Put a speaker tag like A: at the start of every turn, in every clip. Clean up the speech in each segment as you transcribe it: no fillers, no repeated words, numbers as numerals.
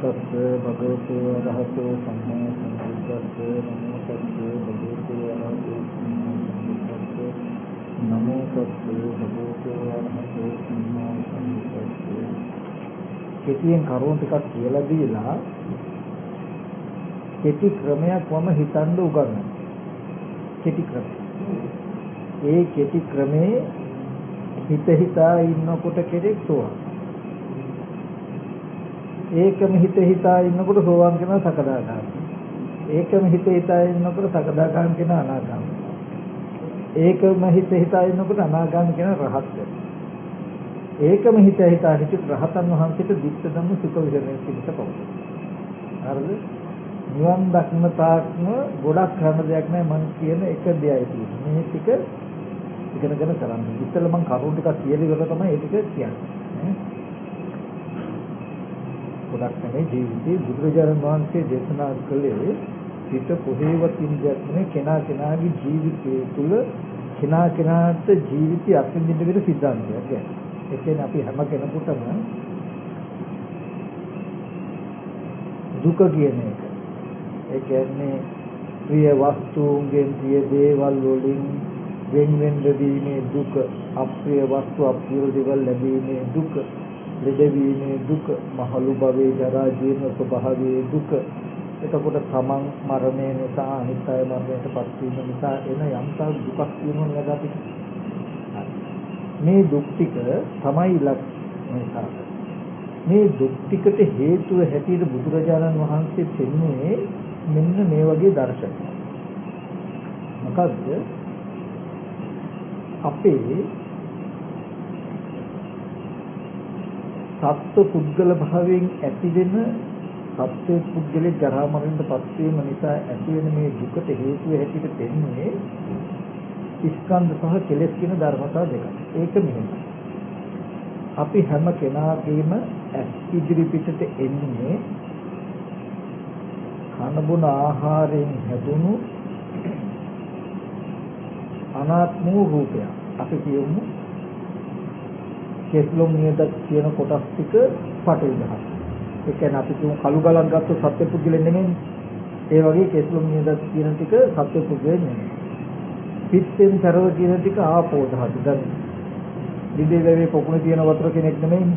A: තස්ස භගවතු අරහතෝ සම්මා සම්බුද්දස්ස නමෝ තස්ස භගවතු අරහතෝ සම්මා සම්බුද්දස්ස නමෝ තස්ස භගවතු අරහතෝ සම්මා සම්බුද්දස්ස. කෙටියෙන් කරුණු ටිකක් කියලා දීලා කෙටි ක්‍රමයක් වම හිතන්න උගන්වනවා. කෙටි ක්‍රම. ඒ කෙටි ක්‍රමේ හිතා ඉන්නකොට කෙරෙක් සෝවාන්. ඒකම හිතා ඉන්නකොට සෝවාන් කෙනා සකදාගාමී. ඒකම හිතා ඉන්නකොට සකදාගාමී කෙනා අනාගාමී. ඒකම හිතා ඉන්නකොට අනාගාමී කෙනා රහත් වෙනවා. ඒකම හිතා හිටිට රහතන් වහන්සේට දික්ක ධම්ම සුඛ විහරණය පිණිස පවතී. හරිද? නිවන් දක්න තාක්ම ගොඩක් කරන දෙයක් නෑ මම කියන එක දෙයයි තියෙන්නේ. මේ ටික ඉගෙනගෙන කරන්න. ඉතින් මම කරුණු ටිකක් කියලා ඉවර තමයි ඒ ටික කියන්නේ. ගොඩක් නෙමෙයි ජීවිතේ බුදුරජාණන් වහන්සේ දේශනා කළේ පිට කොහේවත් ඉඳයක් නෙමෙයි කෙනාගේ ජීවිතය තුළ කෙනාට ජීවිතය අත්විඳින්න වෙන සිද්ධාන්තයක්. ඒ කියන්නේ අපි හැම කෙනෙකුටම දුක කියන එක. ඒ කියන්නේ ප්‍රිය වස්තුන්ගෙන් ප්‍රිය දේවල් වලින් වෙන ලැබීමේ දුක, අප්‍රිය වස්තු අප්‍රිය දේවල් ලැබීමේ දුක, ලැබීමේ දුක, මහලු භවයේ ජරා ජීර්ණ ස්වභාවයේ දුක. එතකොට තමන් මරණය නිසා අනිත් අය මරණයටපත් වීම නිසා එන යම්තා දුකක් තියෙනවා නේද අපිට. මේ දුක් ටික තමයි ලක්ෂණය. මේ දුක් ටිකට හේතුව හැටියට බුදුරජාණන් වහන්සේ පෙන්වන්නේ මෙන්න මේ වගේ දර්ශනයක්. මොකද්ද? අපේ සත්ව පුද්ගල භාවයෙන් ඇතිවෙන සත්ව පුද්ගලයේ ජරා මරණයටපත් වීම නිසා ඇතිවෙන මේ දුකට හේතුව හැටියට පෙන්වන්නේ ස්කන්ධ සහ කෙලෙස් කියන ධර්මතා දෙකක්. ඒක මෙහෙමයි. අපි හැම කෙනාගේම ඉදිරි පිටට එන්නේ කන බොන ආහාරයෙන් හැදුණු අනාත්ම රූපයක්. අපි කියමු කෙස්ලොම් නියද කියන කොටස් ටික පටවි දහස්. ඒ කියන්නේ අපි කියමු කළු ගලක් ගත්තොත් සත්‍ය පුද්ගලෙන් නෙමෙයි. ඒ වගේ කෙස්ලොම් නියද කියන ටික සත්‍ය පුද්ගලෙන් නෙමෙයි. පිටෙන් තරව කියන ටික ආපෝ දහස්. දැන් දිදේ වැවේ පොකුණේ තියෙන වතුර කෙනෙක් නෙමෙයි.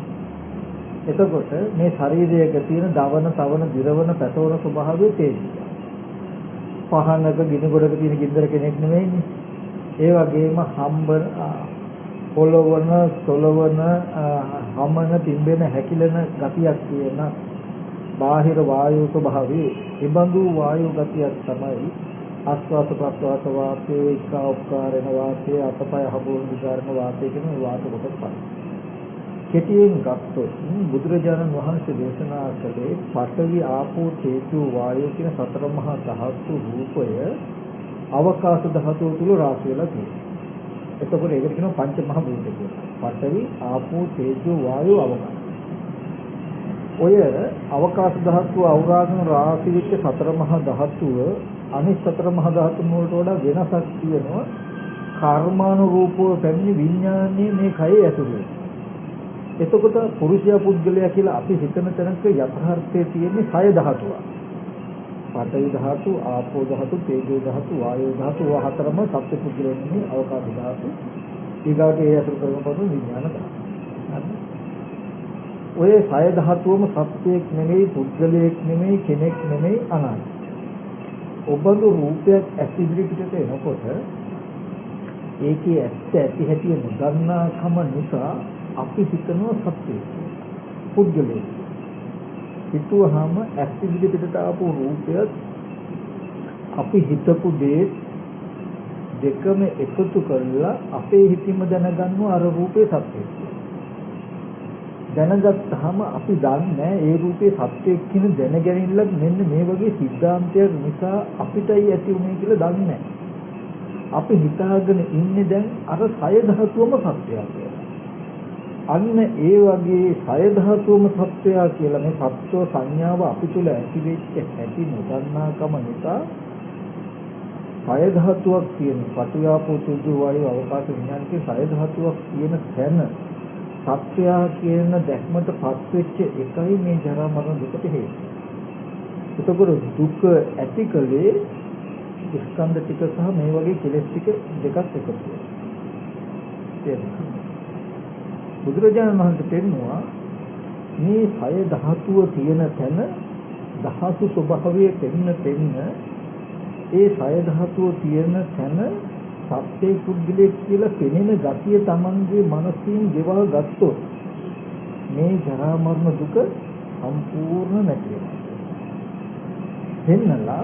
A: එතකොට මේ ශරීරයක තියෙන දවන, තවන, දිරවන, පැටවන ස්වභාවය තේරෙනවා. පහනක ගිනි ගොඩක තියෙන ගින්දර කෙනෙක් නෙමෙයි. ඒ වගේම හම්බන, පොළවන, සොලවන, හමන, තින්බෙන, හැකිලෙන ගතියක් තියෙන බාහිර වායු ස්වභාවයේ ඉබඳු වායු ගතියක් තමයි ආස්වාද ප්‍රස්වාස වාතයේ ඒකාකාරණ වාතයේ අතපය හබෝන් විකාරණ වාතයේ කියන වාත කොටස් පහ. කෙටියෙන් ගත්තොත් බුදුරජාණන් වහන්සේ දේශනා කළේ පඨවි ආපෝ තේජෝ වායෝ කියන සතර මහා ධාතු රූපය අවකාශ ධාතුව තුල රාශි වෙලා තියෙනවා. එතකොට ඒකට කියනවා පංච මහ භූත කියලා. පඨවි ආපෝ තේජෝ වායෝ අවකාශ. ඔය අවකාශ ධාතුව අවරාගන රාශි වෙච්ච සතර මහා ධාතුව අනිත් සතර මහා ධාතු වලට වඩා වෙනසක් තියෙනවා. කර්මානුරූපව පැමිණි විඥානයේ මේ කයේ ඇතුළේ. එතකොට පුරුෂයා පුද්ගලයා කියලා අපි හිතන තැනක යථාර්ථයේ තියෙන්නේ 6 ධාතුවක්. පඨවි ධාතු, ආපෝ ධාතු, තේජෝ ධාතු, වායෝ ධාතු හතරම සත්‍ය පුද්ගලයන්ගේ අවකාශ ධාතු. ඊගාට ඒ අතර කරනකොට විඥාන ධාතු. ඔය 6 ධාතුවම සත්‍යයක් නෙමෙයි, පුද්ගලයෙක් නෙමෙයි, කෙනෙක් නෙමෙයි, අනාත්මයි. ඔබඳු රූපයක් ඇස් ඉදිරි පිටට එනකොට ඒකේ ඇත්ත ඇති හැටි නොදන්නා කම නිසා අපි හිතනවා සත්‍යය පුද්ගලයෙක්. හිතුවහම ඇස් ඉදිරි පිටට ආපු රූපයත් අපි හිතපු දේ දෙකම එකතු කරලා අපේ හිතින්ම දැනගන්නවා අර රූපේ සත්‍යය. දැනගත්තාම අපි දන්නේ ඒ රූපේ සත්‍යයක් කියන දැනගැනිල්ලක් මෙන්න මේ වගේ සිද්ධාන්තයක් නිසා අපිටයි ඇති උනේ කියලා දන්නේ නැහැ. අපි හිතාගෙන ඉන්නේ දැන් අර 6 ධාතුවම සත්‍යය කියලා. අන්න ඒ වගේ 6 ධාතුවම සත්‍යය කියලා මේ සත්ව සංඥාව අපි තුල ඇති වෙච්ච ඇති නොදන්නාකම නිසා 6 ධාතුවක් තියෙන පටිආපෝ තේජෝ වායෝ අවකාශ විඥානකේ 6 ධාතුවක් තියෙන තැන සත්‍යය කියන දැක්මට පත් වෙච්ච එකයි මේ ජරා මරණ දුකට හේතුව. එතකොට දුක ඇතිකලේ ස්කන්ධ ටික සහ මේ වගේ කෙලෙස් ටික දෙකක් එකතු වෙනවා. බුදුරජාණන් වහන්සේ පෙන්නවා මේ කය ධාතුව තියෙන තැන ධාතු ස්වභාවයේ පෙන්න ඒ කය ධාතුව තියෙන තැන සත්‍ය පුද්ගලයෙක් කියලා පෙනෙන ගතිය Tamanගේ මනසින් ගෙවල් ගත්තොත් මේ ජරා මරණ දුක සම්පූර්ණ නැති වෙනවා. දෙන්නලා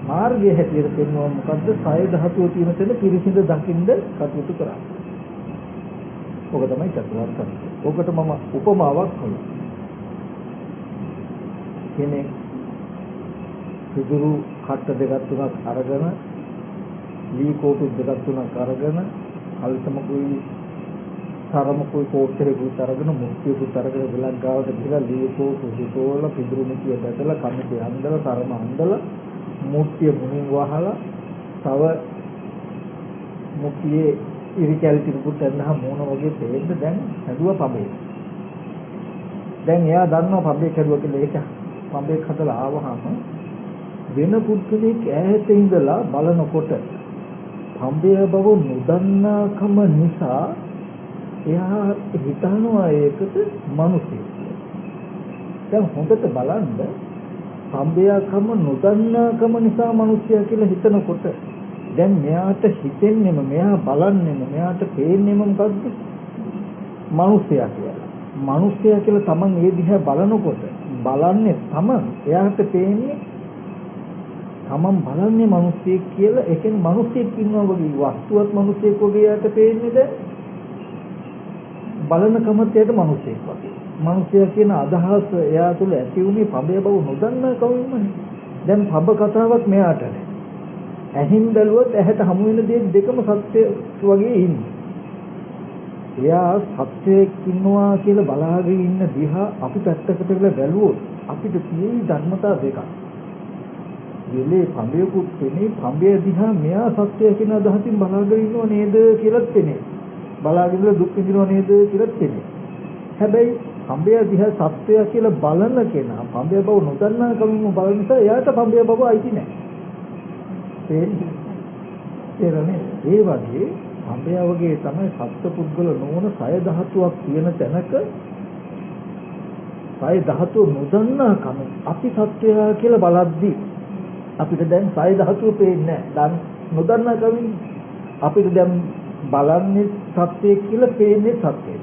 A: මාර්ගයේ හැටියට පෙන්වනවා මොකද්ද? කය ධාතුව තියෙන තැන පිරිසිඳ දකින්න කටයුතු කරා. ඔක තමයි චතුරාර්ය සත්‍ය. ඔකට මම උපමාවක් කළා. කෙනෙක් පිටුරු කට්ට දෙකක් තුනක් අරගෙන ලී කෝටු දෙකක් තුනක් අරගෙන අල්තමකුයි තරමකුයි කෝට්ටේකුයි අරගෙන මුක්තියකුයි අරගෙන ගලක් ගාවට ගිහලා ලී කෝටු දෙකෝල පිටුරු මිටිය දැකලා කමිටේ අන්දලා තරම අන්දලා මුක්තිය මුණින් වහලා තව මුක්තියේ ඉරිකැල් තිබුත් එන්නහම මොන වගේ තේන්න දැන් හැදුවා පබේ. දැන් එයා දන්නවා පබේ කරුවා කියලා ඒක පබේ හදලා ආවහම වෙන පුද්ගලෙක් ඈත ඉඳලා බලනකොට පබේ බව නොදන්නාකම නිසා එයා හිතනවා ඒකට මිනිසෙක්. දැන් හොඳට බලන්න පබේකම නොදන්නාකම නිසා මිනිසයා කියලා හිතනකොට දැන් මෙයාට හිතෙන්නේම මෙයා බලන්නේම මෙයාට පේන්නේම මොකද්ද? මිනිසයා කියලා. මිනිසයා කියලා Taman ඒ දිහා බලනකොට බලන්නේ Taman. එයාට පේන්නේ Taman බලන්නේ මිනිසෙක් කියලා. ඒ කියන්නේ මිනිසෙක් ඉන්නවා වගේ වස්තුවත් මිනිසෙක් වගේ එයාට පේන්නේ දැන්. බලන කමත් එයාට මිනිසෙක් වගේ. මිනිසයා කියන අදහස එයා තුළ ඇති වුණේ පබේ බව නොදන්නා කවුරුමනේ. දැන් පබ කතාවක් මෙයාට නෑ. ඇහින් බැලුවොත් ඇහැට හමු වෙන දේ දෙකම සත්‍ය වගේ ඉන්නේ. එයා සත්‍යයක් ඉන්නවා කියලා බලාගෙන ඉන්න දිහා අපි පැත්තකට වෙලා බැලුවොත් අපිට තියෙන ධර්මතා දෙකක්. වෙලේ පඹයකුත් තෙනේ පඹය දිහා මෙයා සත්‍යය කියන අදහසින් බලාගෙන ඉන්නව නේද කියලාත් තෙනේ. බලාගෙන දුක් විඳිනව නේද කියලාත් තෙනේ. හැබැයි පඹය දිහා සත්‍යය කියලා බලන කෙනා පඹය බව නොදන්නා කමින් බලන නිසා එයාට පඹය බව අයිති නැහැ. තේරෙන්නේ? ඒ වගේ පඹය වගේ තමයි සත්පුද්ගල නොවන සය ධාතුවක් තියෙන තැනක සය ධාතුව නොදන්නා කම අපි සත්‍යය කියලා බලද්දී අපිට දැන් සය ධාතුව පේන්නේ නැහැ. දැන් නොදන්නා කමින් අපිට දැන් බලන්නේ සත්‍යය කියලා පේන්නේ සත්‍යය.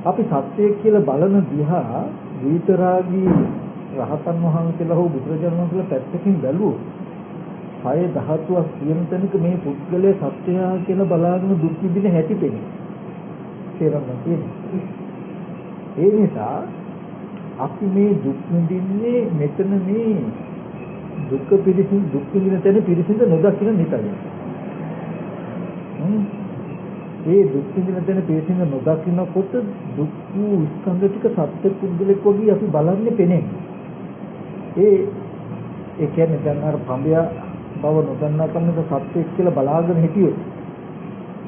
A: අපි සත්‍යය කියලා බලන දිහා විතරාගී රහතන් වහන්සේලා හෝ බුදුරජාණන් වහන්සේලා පැත්තකින් බැලුවොත් සය ධාතුවක් කියන තැනක මේ පුද්ගලයා සත්‍යය කියලා බලාගෙන දුක් විඳින හැටි පෙනේ. තේරෙනවද? ඒ නිසා අපි මේ දුක් විඳින්නේ මෙතන මේ දුක් පිළිසින් දුක් විඳින තැන පිළිසින්ද නොදකින්න නිතරයි. ඒ දුක් විඳින තැන පිළිසින්ද නොදකින්නකොට දුක් වූ ස්කන්ධ ටික සත්‍ය පුද්ගලෙක් වගේ අපි බලන්නේ පෙනේ. ඒ කියන්නේ දැන් අර පඹය බව නොදන්නා කමක සත්‍යයක් කියලා බලාගෙන හිටියොත්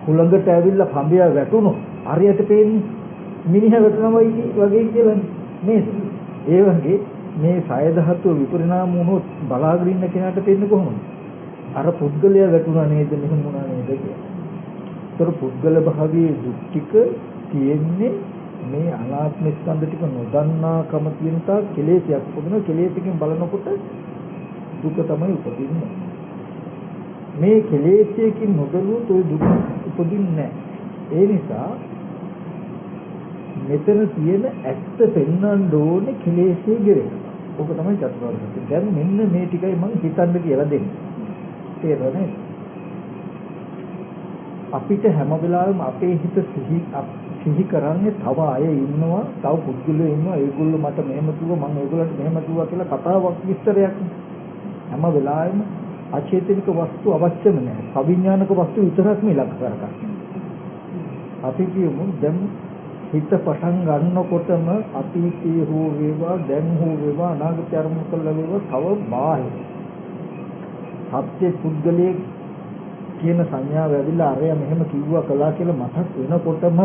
A: හුළඟට ඇවිල්ලා පඹය වැටුණොත් හරියට පේන්නේ මිනිහා වැටෙනවා වගේ කියලා නේද? ඒ වගේ මේ සය ධාතුව විපරිණාම වුණොත් බලාගෙන ඉන්න කෙනාට පේන්නේ කොහොමද? අර පුද්ගලයා වැටුණා නේද මෙහෙම වුණා නේද කියලා. ඒතර පුද්ගල භාවයේ දුක් ටික තියෙන්නේ මේ අනාත්ම ස්කන්ධ ටික නොදන්නා කම තියෙන තා කෙලෙසයක් උපදින කෙලෙසකින් බලනකොට දුක තමයි උපදින්නේ. මේ කෙලෙසකින් නොදලුවොත් ඔය දුක උපදින්නේ නැහැ. ඒ නිසා මෙතන තියෙන ඇත්ත පෙන්වන්න ඕනේ කෙලෙසේ ගෙරෙන. ඕක තමයි චතුරාර්ය සත්‍ය. දැන් මෙන්න මේ ටිකයි මම හිතන්න කියලා දෙන්නේ. තේරෙනවද? අපිට හැම වෙලාවෙම අපේ හිත සිහි කරන්නේ තව අය ඉන්නවා, තව පුද්ගලයෝ ඉන්නවා. ඒගොල්ලෝ මට මෙහෙම කිව්වා, මම ඒගොල්ලන්ට මෙහෙම කිව්වා කියලා කතාවක් විස්තරයක්. හැම වෙලාවෙම අචේතනික වස්තු අවශ්‍යම නැහැ. අවිඥානික වස්තු විතරක්ම ඉලක්ක කරගන්න. අපි කියමු දැන් හිත පටන් ගන්නකොටම අතීතයේ හෝ වේවා දැන් හෝ වේවා අනාගතය අරමුණු කරලා වේවා තව බාහිර සත්‍ය පුද්ගලයේ කියන සංඥාව ඇවිල්ලා අරයා මෙහෙම කිව්වා කළා කියලා මතක් වෙනකොටම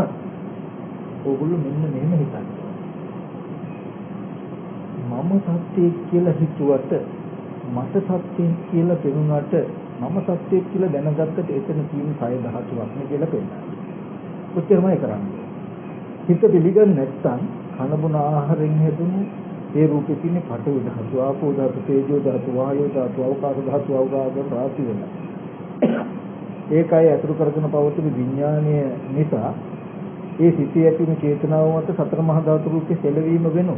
A: ඕගොල්ලෝ මෙන්න මෙහෙම හිතන්න. මම සත්‍යය කියලා හිතුවට මට සත්‍යය කියලා පෙනුනට මම සත්‍යය කියලා දැනගත්තට එතන තියෙන කය ධාතුවක් නේ කියලා පෙන්නනවා. ඔච්චරමයි කරන්නේ. හිත පිළිගන්නේ නැත්නම් කන බොන ආහාරයෙන් හැදුණු ඒ රූපේ තියෙන පඨවි ධාතු, ආපෝ ධාතු, තේජෝ ධාතු, වායෝ ධාතු, අවකාශ ධාතු අවගාගෙන රාශි වෙනවා. ඒකයි අතුරු කරගෙන පවතින විඥානය නිසා ඒ සිටී ඇතින චේතනාව මත සතර මහා ධාතු රූපේ සැලවීම වෙනවා.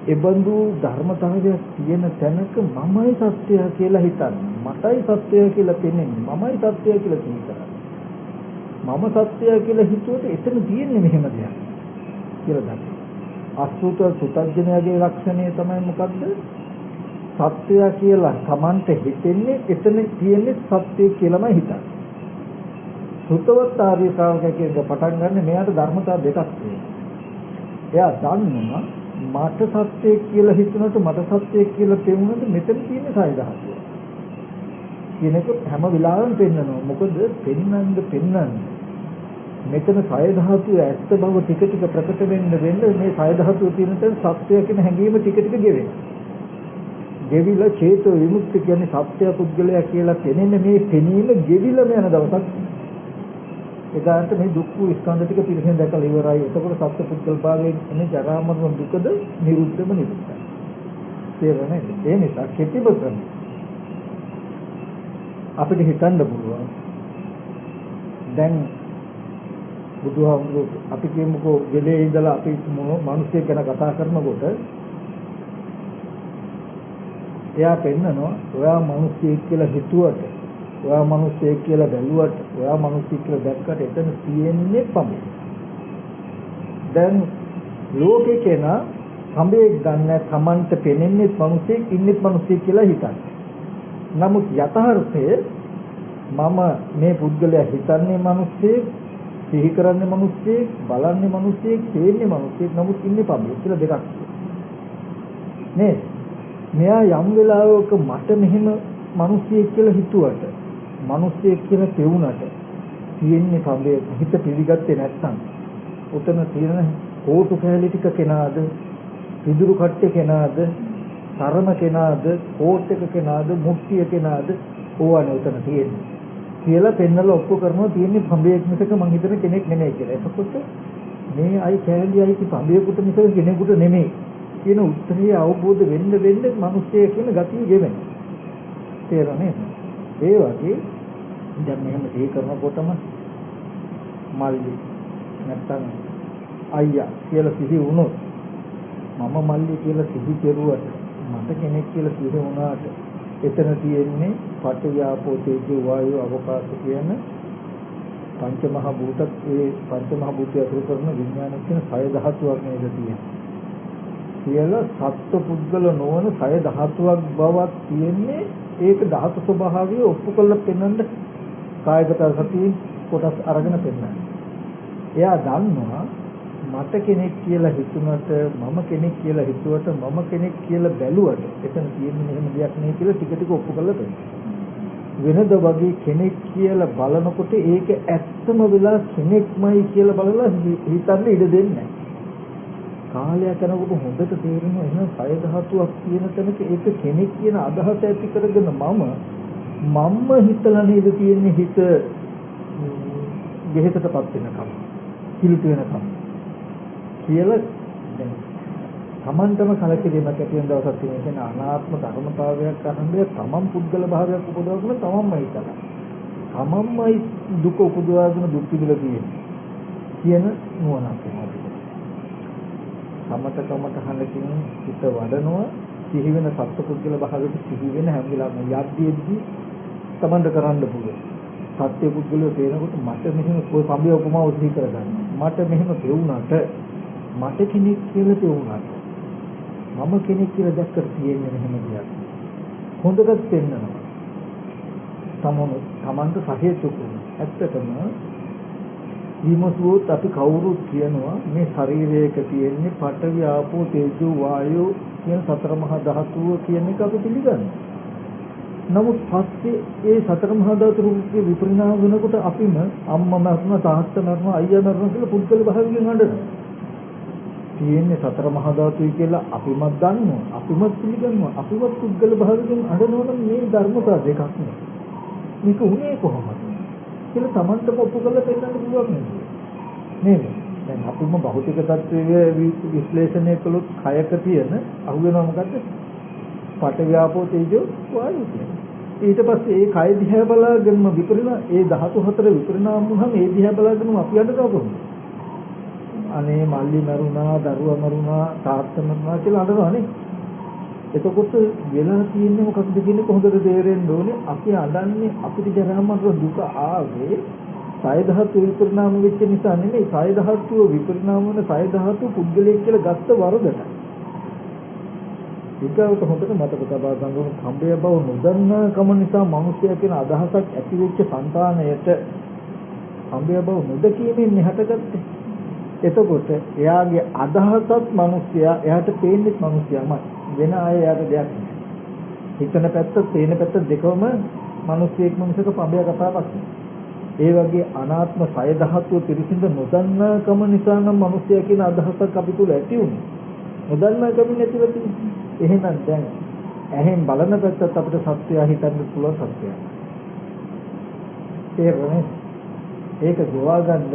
A: ඒබඳු ධර්මතාවය තියෙන තැනක මමයි සත්‍යය කියලා හිතන්නේ. මටයි සත්‍යය කියලා පෙනෙන්නේ. මමයි සත්‍යය කියලා හිතන්නේ. මම සත්‍යය කියලා හිතුවට එතන තියෙන්නේ මෙහෙම දෙයක් කියලා දකින්න. අසුත සුතඥයාගේ ලක්ෂණය තමයි මොකද්ද? සත්‍යය කියලා Tamante හිතෙන්නේ එතන තියෙන්නේ සත්‍යය කියලාමයි හිතන්නේ. සුතවත් ආර්ය ශ්‍රාවකයෙක් පටන් ගන්න මෙයාට ධර්මතා දෙකක් තියෙනවා. එයා දන්නවා මට සත්‍යය කියලා හිතනකොට මට සත්‍යය කියලා තේරුනොත් මෙතන තියෙන්නේ සය ධාතුව. කියන එක හැම වෙලාවෙම පෙන්නනවා. මොකද පෙන්නන්න මෙතන සය ධාතුව ඇත්ත බව ටික ටික ප්‍රකට වෙන්න මේ සය ධාතුව තියෙන තැන සත්‍යය කියන හැඟීම ටික ටික ගෙවෙනවා. ගෙවිලා චේතෝ විමුක්ති කියන්නේ සත්‍ය පුද්ගලයා කියලා පෙනෙන මේ පෙනීම ගෙවිලම යන දවසක් ඒකට මේ දුක් වූ ස්කන්ධ ටික පිළිසෙන් දැකලා ඉවරයි. එතකොට සත්‍ය පුද්ගල භාවයෙන් එන්නේ ජරා මරණ දුකද නිරුද්ධම නිරුද්ධයි. තේරෙන්නේ? ඒ නිසා කෙටිම ක්‍රම අපිට හිතන්න පුළුවන්. දැන් බුදුහාමුදුරුවෝ අපි කියමුකෝ ගෙලේ ඉඳලා අපි මිනිස්සු ගැන කතා කරනකොට එයා පෙන්නනවා ඔයා මිනිස්සෙක් කියලා හිතුවට ඔයා මිනිස්සෙක් කියලා බැලුවට ඔයා මිනිස්සෙක් කියලා දැක්කට එතන තියෙන්නේ පඹේ. දැන් ලෝකේ කෙනා පඹේ ගන්න තමන්ට පෙනෙන්නේ මිනිස්සෙක් ඉන්නේ මිනිස්සෙක් කියලා හිතන්නේ. නමුත් යථාර්ථයේ මම මේ පුද්ගලයා හිතන්නේ මිනිස්සෙක්, සිහි කරන්නේ මිනිස්සෙක්, බලන්නේ මිනිස්සෙක්, තේන්නේ මිනිස්සෙක්, නමුත් ඉන්නේ පඹේ කියලා දෙකක් නේද? මෙයා යම් වෙලාවක මට මෙහෙම මිනිස්සෙක් කියලා හිතුවට මිනිස්සෙක් කියලා තේරුණාට තියෙන්නේ පඹේ හිත පිළිගත්තේ නැත්නම් උතන තියෙන කෝටු කැලි ටික කෙනාද, පිදුරු කට්ටේ කෙනාද, තරම කෙනාද, කෝට් එක කෙනාද, මුට්ටිය කෙනාද ඕවනේ උතන තියෙන්නේ කියලා පෙන්නලා ඔප්පු කරනවා තියෙන්නේ පඹේක් මිසක මං හිතන කෙනෙක් නෙමෙයි කියලා. එතකොට මේ අයි කැලි අයි පඹේකට මිසක කෙනෙකුට නෙමෙයි කියන උත්තරය අවබෝධ වෙන්න මිනිස්සය කියන ගතිය ගෙවෙන. තේරෙන්නේ? ඒ වගේ දැන් මෙහෙම ඒ කරනකොටම මල්ලි නැත්තම් අයියා කියලා සිහි වුණොත් මම මල්ලි කියලා සිහි කෙරුවට මට කෙනෙක් කියලා සිහි වුණාට එතන තියෙන්නේ පඨවි ආපෝ තේජෝ වායෝ අවකාශ කියන පංච මහ භූතත් ඒ පංච මහ භූතය අතුරු කරන විඥාන කියන සය ධාතුවක් නේද තියෙන්නේ. කියලා සත්ව පුද්ගල නොවන සය ධාතුවක් බවක් තියෙන්නේ ඒක ධාතු ස්වභාවය ඔප්පු කරලා පෙන්වන්න කායගත සතිය කොටස් අරගෙන පෙන්නනවා. එයා දන්නවා මට කෙනෙක් කියලා හිතුනට මම කෙනෙක් කියලා හිතුවට මම කෙනෙක් කියලා බැලුවට එතන තියෙන්නේ මෙහෙම දෙයක් නෙවෙයි කියලා ටික ටික ඔප්පු කරලා පෙන්නනවා. වෙනද වගේ කෙනෙක් කියලා බලනකොට ඒක ඇත්තම වෙලා කෙනෙක්මයි කියලා බලලා හිතන්න ඉඩ දෙන්නේ නැහැ. කාලයක් යනකොට හොඳට තේරෙනවා එහෙනම් සය ධාතුවක් තියෙන තැනක ඒක කෙනෙක් කියන අදහස ඇති කරගෙන මම හිතලා නේද තියෙන්නේ හිත ගෙහෙතටපත් වෙනකම් කිලුට වෙනකම් කියලා දැන් තමන්ටම කලකිරීමක් ඇති වෙන දවසක් තියෙන කියන අනාත්ම ධර්මතාවයක් අරන්නේ තමන් පුද්ගල භාවයක් උපදවගෙන තමන්මයි හිතලා තමන්මයි දුක උපදවාගෙන දුක් විඳලා තියෙන්නේ කියන නුවණක් එනවා. සමතකමතහනකින් හිත වඩනවා සිහි වෙන සත්පුද්ගල භාවයට සිහි වෙන හැම වෙලාවෙම යද්දීදී තමන්ට කරන්න පුළුවන්. සත්‍ය පුද්ගලයෝ තේනකොට මට මෙහෙම કોઈ පඹය උපමාව සිහි කරගන්න. මට මෙහෙම පෙවුනට මට කෙනෙක් කියලා පෙවුනට මම කෙනෙක් කියලා දැක්කට තියෙන්නේ මෙහෙම දෙයක්. හොඳට පෙන්නනවා. තමන්ට සහේතුක ඇත්තටම විමසුවොත් අපි කවුරුත් කියනවා මේ ශරීරයක තියෙන්නේ පඨවි ආපෝ තේජෝ වායෝ කියන සතර මහා ධාතුව කියන එක අපි පිළිගන්නවා. නමුත් පස්සේ ඒ සතර මහා ධාතු රූපේ විපරිණාම වෙනකොට අපිම අම්මා මරනවා, තාත්තා මරනවා, අයියා මරනවා කියලා පුද්ගල භාවයෙන් හඬනවා. තියෙන්නේ සතර මහා ධාතුයි කියලා අපිමත් දන්නවා, අපිමත් පිළිගන්නවා, අපිමත් පුද්ගල භාවයෙන් හඬනවනම් මේ ධර්මතා දෙකක් නේ. මේක උනේ කොහොමද? කියලා Tamanටම ඔප්පු කරලා පෙන්නන්න පුළුවන් නේද? දැන් අපිම භෞතික තත්ත්වයේ විශ්ලේෂණය කළොත් කයක තියෙන අහුවෙනවා මොකද්ද? පඨවි ආපෝ තේජෝ වායු කියලා. ඊට පස්සේ ඒ කය දිහා බලාගෙනම ඒ ධාතු හතර විපරිණාම වුණාම ඒ දිහා බලාගෙනම අපි අඬනවා කොහොමද? අනේ මල්ලි මරුණා, දරුවා මරුණා, තාත්තා මරුණා කියලා අඬනවානේ. එතකොට වෙලා තියෙන්නේ මොකක්ද කියන්නේ කොහොමද තේරෙන්න ඕනේ? අපි අඬන්නේ අපිට ජරා මරණ දුක ආවේ සය ධාතු විපරිණාම වෙච්ච නිසා නෙමෙයි. සය ධාතු විපරිණාම වෙන සය ධාතු පුද්ගලයෙක් කියලා ගත්ත වරදට. ඊගොල්ලෝ හොඳට මතක තබා ගන්න ඕන කම්බය බව නොදන්නා කම නිසා මිනිසයා කියන අදහසක් ඇති වෙච්ච సంతානයට කම්බය බව නොදකීමෙන් හටගත්තේ. එතකොට එයාගේ අදහසත් මිනිසයා එයාට පේන්නේ මිනිසයාමයි. වෙන අය එයාට දෙයක් නෑ. හිතන පැත්ත, තේන පැත්ත දෙකම මිනිසෙක් මිනිසක කම්බය කතාවක්. ඒ වගේ අනාත්ම සය ධාතුව පිරිසිඳ නොදන්නා කම නිසා නම් මිනිසයා කියන අදහසක් අපි තුල ඇති වුණා. නොදන්නා කම නැතිව තියෙන්නේ. එහෙනම් දැන් ඇහෙන් බලන පැත්තත් අපිට සත්‍යය හිතන්න පුළුවන් සත්‍යයක්. තේරුණේ? ඒක ගෙවා ගන්න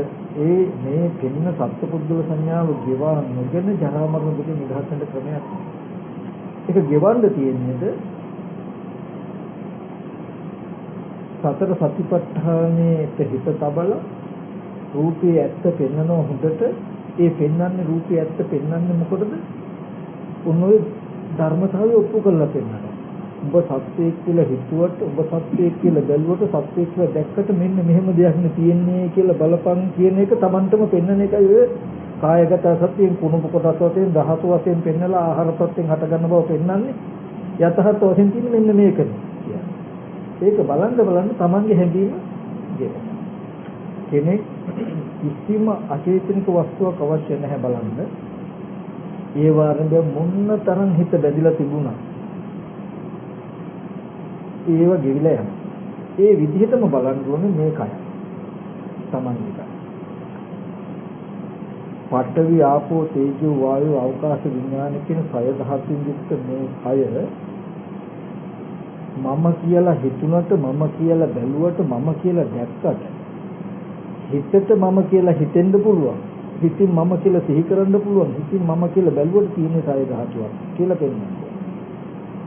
A: මේ පින්න සත්පුද්ගල සංඥාව ගෙවා නොගෙන ජරා මරණ දුක නිදහස් වෙන්න ක්‍රමයක්. ඒක ගෙවන්න තියෙන්නේද සතර සතිපට්ඨානයේ හිත තබලා රූපේ ඇත්ත පෙන්වන හොඳට ඒ පෙන්වන්නේ රූපේ ඇත්ත පෙන්වන්නේ මොකටද? උන්වයි ධර්මතාවය ඔප්පු කරලා පෙන්නනවා. ඔබ සත්‍යයක් කියලා හිතුවට, ඔබ සත්‍යයක් කියලා බැලුවට, සත්‍යයක් කියලා දැක්කට මෙන්න මෙහෙම දෙයක් නේ තියෙන්නේ කියලා බලපං කියන එක Tamanටම පෙන්වන එකයි ඔය කායගත සත්‍යයෙන් කුණුප කොටස් වශයෙන් ධාතු වශයෙන් පෙන්නලා ආහාර ප්‍රත්‍යයෙන් හට ගන්න බව පෙන්වන්නේ. යතහත් වශයෙන් තියෙන්නේ මෙන්න මේකනේ. ඒක බලන්න Tamanගේ හැඟීම කෙනෙක් කිසිම අචේතනික වස්තුවක් අවශ්‍ය නැහැ බලන්න. ඒ වාරෙන්ද මොන්න තරම් හිත බැඳිලා තිබුණා. ඒව ගෙවිලා යනවා. ඒ විදිහටම බලන්න ඕනේ මේ කය. Tamanගේ කය. පඨවි ආපෝ තේජෝ වායෝ අවකාශ විඥාන කියන සය ධාතුන් යුක්ත මේ කය මම කියලා හිතුණට, මම කියලා බැලුවට, මම කියලා දැක්කට හිතට මම කියලා හිතෙන්න පුළුවන්. හිතින් මම කියලා සිහි කරන්න පුළුවන්. හිතින් මම කියලා බැලුවට තියෙන සය ධාතුවක් කියලා පෙන්වනවා.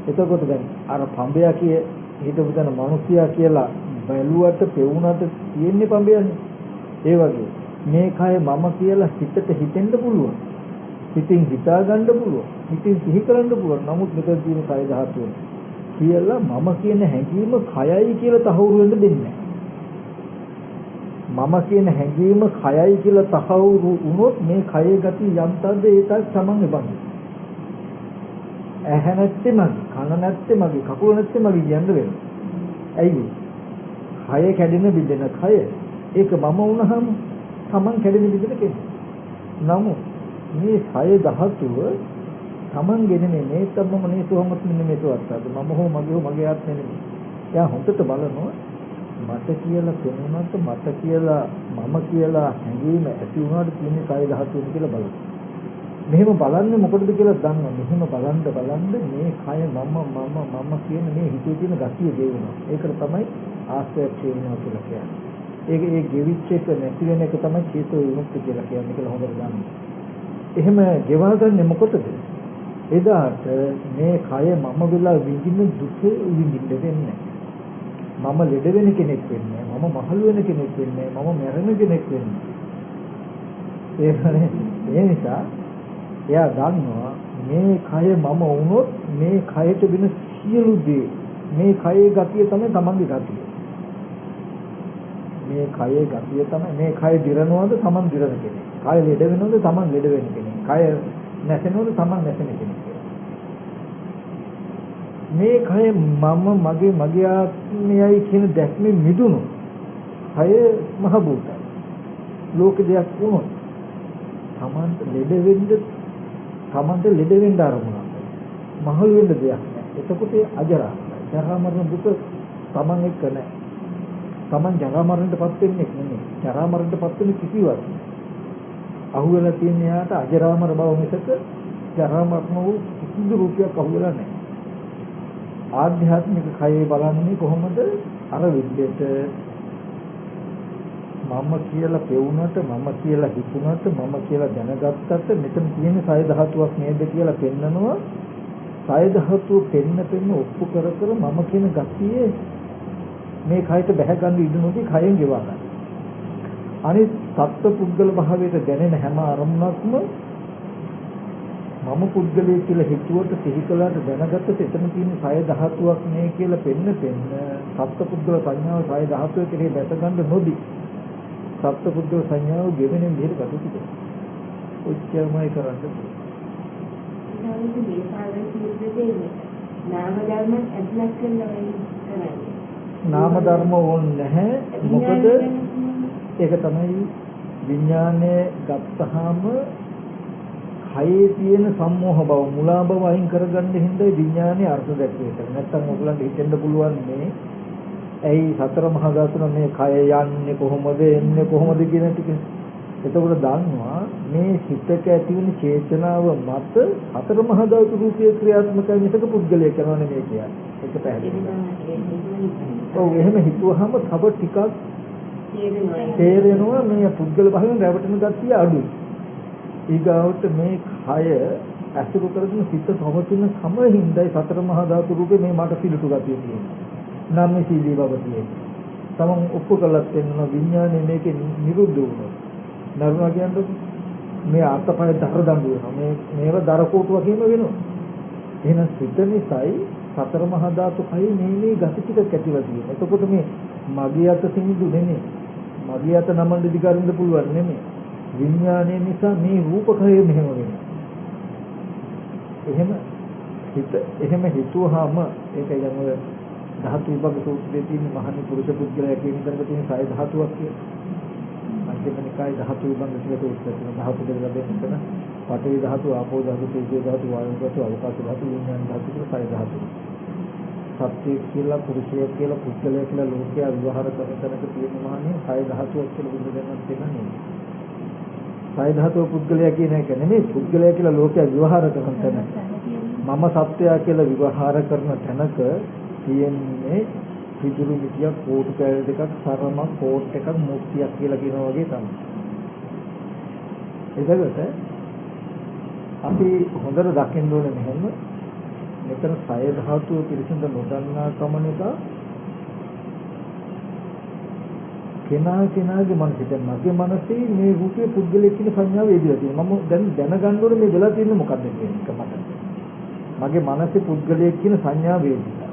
A: එතකොට දැන් අර පඹයා කිය හිතපු තැන මිනිසයා කියලා බැලුවට පෙවුනට තියෙන්නේ පඹයනේ. ඒ වගේ මේ කය මම කියලා හිතට හිතෙන්න පුළුවන්. හිතින් හිතා ගන්න පුළුවන්. හිතින් සිහි කරන්න පුළුවන්. නමුත් මෙතන තියෙන සය ධාතුව කියලා මම කියන හැඟීම කයයි කියලා තහවුරු වෙන්න දෙන්නේ නැහැ. මම කියන හැඟීම කයයි කියලා තහවුරු වුණොත් මේ කයේ ගති යම්තද්ද ඒකත් සමන් වෙන්නේ. ඇහැ නැත්තේ මගේ, කන නැත්තේ මගේ, කකුල නැත්තේ මගේ කියන්න වෙනවා. ඇයි? කය කැඩෙන බිඳෙන කය. ඒක මම වුණාම සමන් කැඩෙන බිඳෙන කෙනෙක්. නමුත් මේ කය ධාතුව සමන් ගෙනෙන්නේ මේ තමම නේසොමත් මෙන්න මේකවත් අද මම හෝ මගේ හෝ මගේ ආත්මෙ නෙමෙයි. එයා හොඳට බලනවා මට කියලා පෙනුනත් මට කියලා මම කියලා හැඟීම ඇති වුණාට තියෙන කය ධාතුව කියලා බලන්න. මෙහෙම බලන්නේ මොකටද කියලා දන්නවා. මෙහෙම බලන්න මේ කය මම කියන මේ හිතේ තියෙන ගතිය ගෙවෙනවා. ඒකට තමයි ආශ්‍රයක්ෂය වෙනවා කියලා කියන්නේ. ඒ ගෙවිච්ච එක නැති වෙන එක තමයි චේතෝ විමුක්තිය කියලා කියන්නේ කියලා හොඳට ගන්න. එහෙම ගෙවා ගන්න මොකටද? එදාට මේ කය මම වෙලා විඳින දුක විඳින්න වෙන්නේ. මම ලෙඩ වෙන කෙනෙක් වෙන්නේ. මම මහලු වෙන කෙනෙක් වෙන්නේ. මම මැරෙන කෙනෙක් වෙන්නේ. ඒ නිසා එයා දන්නවා මේ කය මම වුණොත් මේ කයට වෙන සියලු දේ මේ කයේ ගතිය තමයි තමන්ගේ ගතිය. මේ කයේ ගතිය තමයි මේ කය දිරනවද තමන් දිරන කෙනෙක්. කය ලෙඩ වෙනවද තමන් ලෙඩ වෙන කෙනෙක්. කය නැසෙනවද තමන් නැසෙන කෙනෙක්. මේ කය මම මගේ ආත්මයයි කියන දැක්මේ මිදුණු කය මහ භූතයි. ලෝක දෙයක් වුණොත් තමන්ට ලෙඩ වෙන්න ආරමුණක්. මහලු වෙන්න දෙයක් නැහැ. එතකොට ඒ අජරාමරයි. ජරා මරණ දුක තමන් එක්ක නැහැ. තමන් ජරා මරණයටපත් වෙන්නේ නෙමෙයි. ජරා මරණයටපත් වෙන කිසිවක් අහුවෙලා තියෙන යාට අජරාමර බව මිසක ජරා මරණ වූ කිසිදු රූපයක් අහුවෙලා නැහැ. ආධ්‍යාත්මික කයේ බලන්නේ කොහොමද? අර විදිහට මම කියලා පෙවුනට, මම කියලා හිතුනට, මම කියලා දැනගත්තට මෙතන තියෙන සය ධාතුවක් නේද කියලා පෙන්නනවා. සය ධාතුව පෙන්න ඔප්පු කර මම කියන ගතියේ මේ කයට බැහැ ගන්න ඉඩ නොදී කයෙන් ගෙවා ගන්න. අනිත් සත්ත්ව පුද්ගල භාවයට දැනෙන හැම අරමුණක්ම මම පුද්ගලයෙක් කියලා හිතුවට සිහි කළාට දැනගත්තට එතන තියෙන සය ධාතුවක් නේ කියලා පෙන්න සත්ත්ව පුද්ගල සංඥාව සය ධාතුවේ කෙරේ දැක ගන්න නොදී සත්ත්ව පුද්ගල සංඥාව ගෙවෙන විදිහට කටයුතු කරනවා. ඔච්චරමයි කරන්නේ.
B: නාම ධර්ම ඇතුළත් කරනවා කරන්නේ.
A: නාම ධර්ම ඕනේ නැහැ. මොකද ඒක තමයි විඥානය ගත්තාම කයේ තියෙන සම්මෝහ බව, මුලා බව අයින් කරගන්න හින්දා විඥානයේ අර්ථ දැක්වෙන්නේ. නැත්තම් ඔයගලන්ට හිතෙන්න පුළුවන් මේ ඇයි සතර මහා ධාතුන මේ කය යන්නේ කොහොමද, එන්නේ කොහොමද කියන ටික. එතකොට දන්නවා මේ සිතක ඇති වෙන චේතනාව මත සතර මහා ධාතු රූපයේ ක්‍රියාත්මකයි මිසක පුද්ගලයා කරනවා නෙමෙයි කියන්නේ. ඒක පැහැදිලිද? ඔව් එහෙම හිතුවහම තව ටිකක් තේරෙනවා මේ පුද්ගල භාවයෙන් රැවටෙන ගතිය අඩුයි. ඊගාවට මේ කය අසුරු කරගෙන සිත පවතින සමින්දයි සතර මහා ධාතු රූපේ මේ මට පිළිටු ගතිය තියෙනවා. නම් මේ සීලී බව තියෙනවා. තමන් ඔප්පු කළත් වෙන විඥානේ මේකේ නිරුද්ධ වුණා. නරුණා කියන්නේ මේ අර්ථපය දහර දඬු වෙනවා. මේව දර කෝටු වගේම වෙනවා. එහෙනම් සිත නිසායි සතර මහා ධාතු කයි මේ ගති ටික ඇතිලා තියෙනවා. එතකොට මේ මගේ අත සිනිදු නෙමෙයි. මගේ අත නමන්න දිගරින්න පුළුවන් නෙමෙයි. විඥානය නිසා මේ රූපකය මෙහෙම වෙනවා. එහෙම හිතුවාම ඒකයි යම ධාතු විභාග සූත්‍රයේ තියෙන මහණි පුරුෂ පුද්ගලයා කියන දරක තියෙන සය ධාතුවක් කියලා. මධ්‍යමනිකායේ ධාතු විභාග කියලා උත්තරන ධාතු දෙක දෙන්න පඨවි ධාතු, ආපෝ ධාතු, තේජෝ ධාතු, වායු ධාතු, අවකාශ ධාතු, විඥාන ධාතු කියලා සය ධාතු. සත්‍ය කියලා, පුරුෂය කියලා, පුද්ගලයා කියලා ලෝකයා විවහාර කරන තැනක තියෙන මහණි සය ධාතුවක් කියලා බුදු දහමක් තියෙනවා. සය ධාතුව පුද්ගලයා කියන එක නෙමෙයි, පුද්ගලයා කියලා ලෝකයා විවහාර කරන තැන. මම සත්‍යය කියලා විවහාර කරන තැනක තියෙන්නේ පිටුරු මිටියක්, කෝටු කෑල්ල දෙකක්, සරමක්, කෝට් එකක්, මුක්තියක් කියලා කියනවා වගේ තමයි. එතකොට අපි හොඳට දකින්න ඕනේ මෙහෙම මෙතන සය ධාතුව පිළිසිඳ නොදන්නා කම නිසා කෙනාගේ මනසේ මගේ මනසේ මේ රූපේ පුද්ගලයෙක් කියන සංඥාව වේදිලා තියෙනවා. මම දැන් දැනගන්න ඕනේ මේ වෙලා තියෙන්නේ මොකක්ද කියන එක මට. මගේ මනසේ පුද්ගලයෙක් කියන සංඥාව වේදිලා.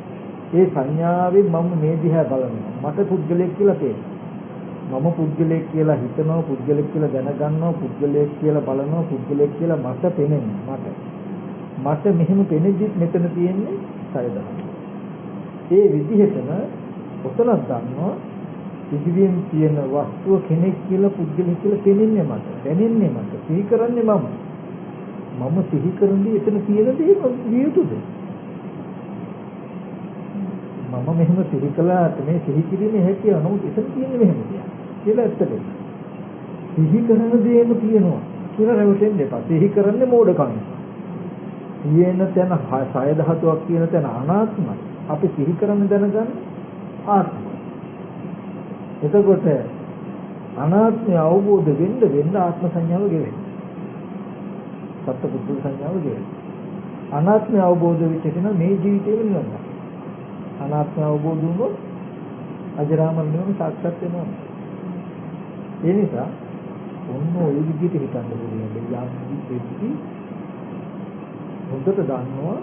A: ඒ සංඥාවෙන් මම මේ දිහා බලනවා. මට පුද්ගලයෙක් කියලා තේරෙනවා. මම පුද්ගලයෙක් කියලා හිතනවා, පුද්ගලයෙක් කියලා දැනගන්නවා, පුද්ගලයෙක් කියලා බලනවා, පුද්ගලයෙක් කියලා මට පෙනෙනවා. මට මෙහෙම පෙනෙද්දි මෙතන තියෙන්නේ සය ධාතුව. ඒ විදිහටම ඔතනක් ගන්නවා ඉදිරියෙන් තියෙන වස්තුව කෙනෙක් කියලා පුද්ගලෙක් කියලා පෙනෙන්නේ මට. දැනෙන්නේ මට. සිහි කරන්නේ මම සිහි කරන්නේ එතන තියෙන දේ වියුතුද? මම මෙහෙම සිහි කළාට මේ සිහි කිරීමේ හැකියාව නමුත් එතන තියෙන්නේ මෙහෙම කියලා ඇත්තට. සිහි කරන දේම තියෙනවා කියලා රැවටෙන්න එපා. සිහි කරන්නේ මෝඩකම්. තියෙන තැන සය ධාතුවක් කියන තැන අනාත්මයි. අපි සිහි කරන්න දැනගන්න ආත්මයි. එතකොට අනාත්මය අවබෝධ වෙන්න ආත්ම සංඥාව ගෙවෙනවා. සත්පුරුෂ සංඥාව ගෙවෙනවා. අනාත්මය අවබෝධ වෙච්ච කෙනා මේ ජීවිතේම නිවනවා. අනාත්මය අවබෝධ වුණොත් අජරාමර නිවන සාක්ෂාත් වෙනවා. ඒ නිසා ඔන්න ඔය විදිහට හිතන්න පුළුවන්. යම් කිසි හොඳට දන්නවා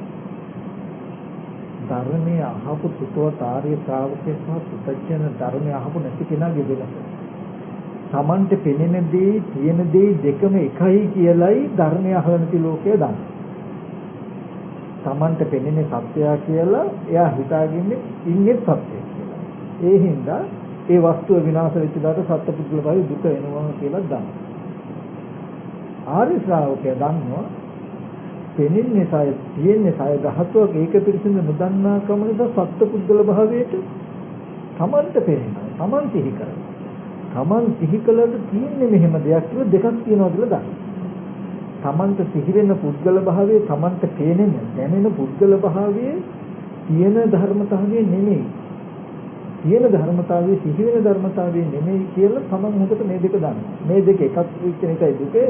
A: ධර්මයේ අහපු සුතවත් ආර්ය ශ්‍රාවකයෙක් සහ සුතජන ධර්මයේ අහපු නැති කෙනාගේ වෙනස. Tamante පෙනෙන දේ, තියෙන දේ දෙකම එකයි කියලයි ධර්මයේ අහන නැති ලෝකය දන්නේ. Tamante පෙනෙන සත්‍යය කියලා එයා හිතාගෙන ඉන්නේ සත්‍යය කියලා. ඒ හින්දා ඒ වස්තුව විනාශ වෙච්ච දාට සත්පුද්ගල භාවය දුක එනවා කියලා දන්නවා. ආර්ය ශ්‍රාවකයා දන්නවා පෙනෙන්නේ සය තියෙන්නේ සය ධාතුවක් ඒක පිළිසිඳ නොදන්නා කම නිසා සත්පුද්ගල භාවයට තමන්ට පෙනෙනවා. තමන් සිහි කරනවා. තමන් සිහි කළාට තියෙන්නේ මෙහෙම දෙයක් කියලා දෙකක් තියෙනවා කියලා දන්න. තමන්ට සිහි වෙන පුද්ගල භාවයේ තමන්ට පේනෙන දැනෙන පුද්ගල භාවයේ තියෙන ධර්මතාවය නෙමෙයි. තියෙන ධර්මතාවයේ සිහි වෙන ධර්මතාවය නෙමෙයි කියලා තමන් හොඳට මේ දෙක දන්නවා. මේ දෙක එකක් වෙච්ච එකයි දුකේ.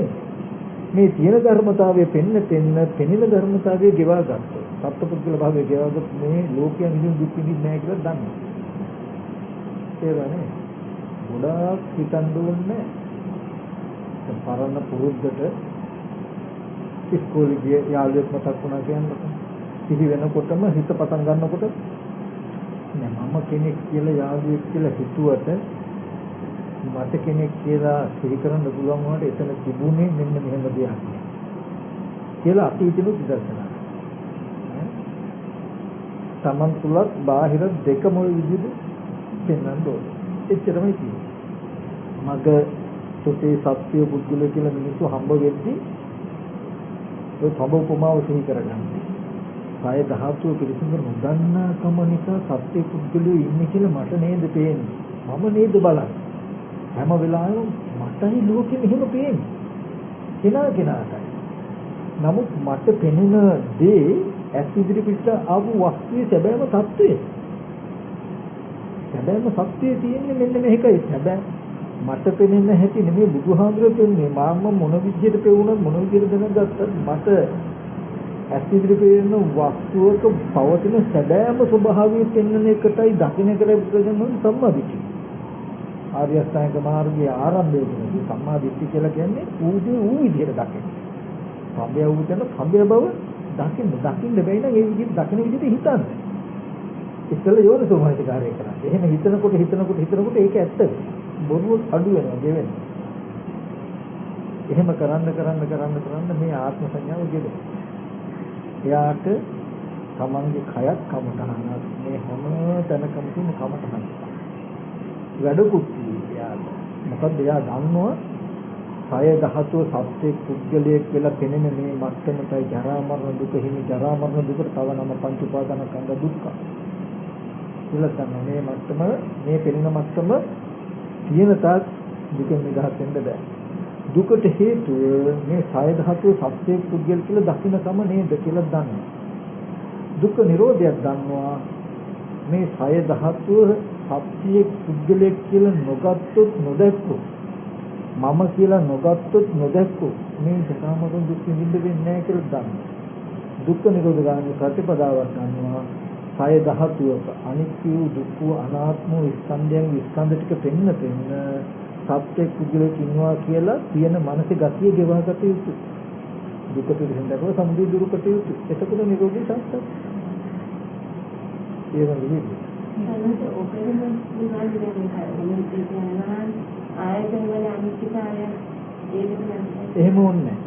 A: මේ තියෙන ධර්මතාවයේ පෙනෙන ධර්මතාවයේ ගෙවා ගන්නවා. සත්පුද්ගල භාවයේ ගෙවාගත් මේ ලෝකයෙන් විඳින දුක් විඳින්නේ නැහැ කියලා දන්නවා. ඒවනේ ගොඩාක් හිතන්න ඕනේ. පරණ පුරුද්දට ඉස්කෝලේ ගිය යාළුවෙක් මතක් වුණා කියන්නේ. සිහි වෙනකොටම හිත පටන් ගන්නකොට නෑ මම කෙනෙක් කියලා යාළුවෙක් කියලා හිතුවට මට කෙනෙක් කියලා සිහි කරන්න පුළුවන් වුණාට එතන තිබුණේ මෙන්න මෙහෙම දෙයක් කියලා අතීතෙම විදර්ශනා. තමන් තුලත් බාහිර දෙකම විදිහට පෙන්වන්න ඕනේ. එච්චරමයි තියෙන්නේ. මග සුතේ සත්‍ය බුද්ධිල කියලා මිනිස්සු හම්බ වෙද්දී ඒ තඹ උපමාව සිහි කරගන්න. සය ධාතුව පිළිසිඳ නොදන්නාකම නිසා සත්‍ය පුද්ගලයෝ ඉන්නේ කියලා මට නේද පේන්නේ. මම නේද බලන්නේ. හැම වෙලාවෙම මටයි ලෝකෙ මෙහෙම පේන්නේ. කෙනාටයි. නමුත් මට පෙනෙන දේ ඇස් ඉදිරි පිට ආපු වස්තුවේ සැබෑම තත්ත්වය. සැබෑම සත්‍යය තියෙන්නේ මෙන්න මේකයි. සැබෑ මට පෙනෙන හැටි නෙමෙයි බුදුහාමුදුරුවෝ පෙන්නේ. මාම මොන විදිහට පෙවුණත් මොන විදිහට දැනගත්තත් මට ඇස් ඉදිරි පෙනෙන වස්තුවක පවතින සැබෑම ස්වභාවය පෙන්වන එකටයි දකින්න කරේ ප්‍රයෝජන සම්මාදිට්ඨිය. ආර්ය අෂ්ටාංග මාර්ගයේ ආරම්භය කියන්නේ සම්මාදිට්ඨිය කියලා කියන්නේ ඌදී ඌ විදිහට දකින්න. සම්බය වූ තැන සම්බය බව දකින්න බැයි නම් ඒ විදිහට දකින්න විදිහට හිතන්න. ඉතල යෝනිසෝමනසිකාරය කරන්නේ. එහෙම හිතනකොට ඒක ඇත්ත. බොරුව අඩු වෙනවා, ගෙවෙනවා. එහෙම කරන්න මේ ආත්ම සංඥාව ගෙවෙනවා. එයාට තමන්ගේ කයත් කමතහනක් මේ හැම තැනකම තියෙන කමතහනක්. වැඩකුත් එයාට. මොකද එයා දන්නවා සය ධාතුව සත්‍ය පුද්ගලයෙක් වෙලා පෙනෙන මේ මට්ටමටයි ජරා මරණ දුක හිමි ජරා මරණ දුකට තව නම පංච උපාදානස්කන්ධ දුක්ඛ. ඉලක්කන මේ මට්ටම මේ පෙනෙන මට්ටම තියෙන තාක් දුකෙන් නිදහස් වෙන්න බෑ. දුකට හේතුව මේ සය ධාතුව සත්‍ය පුද්ගල කියලා දකින්නකම නේද කියලා දන්නවා. දුක්ඛ නිරෝධයක් දන්නවා. මේ සය ධාතුව සත්‍ය පුද්ගලයෙක් කියලා නොගත්තොත් නොදැක්කොත් මම කියලා නොගත්තොත් නොදැක්කොත් මේ සකාමතුන් දුක් විඳින්න වෙන්නේ නැහැ කියලා දන්නවා. දුක්ඛ නිරෝධ ගාමී ප්‍රතිපදාවක් ගන්නවා. සය ධාතුවක අනිත්‍ය දුක්ඛ අනාත්ම ස්කන්ධයන් ස්කන්ධ ටික පෙන්න සත්‍ය කුජලෙක ඉන්නවා කියලා තියෙන මානසික ගතිය ගෙවාගත යුතුයි. දුක පිළිහෙන්දකව සමුදය දුරු කොට යුතුයි. එතකොට නිරෝධී සත්‍ය. ඒ වගේ
B: අනිත් ඔපෙරම විවාදයෙන් කරනවා. ආයතන වල අනිත්‍යතාවය ඒකද නැහැ.
A: එහෙම ඕනේ.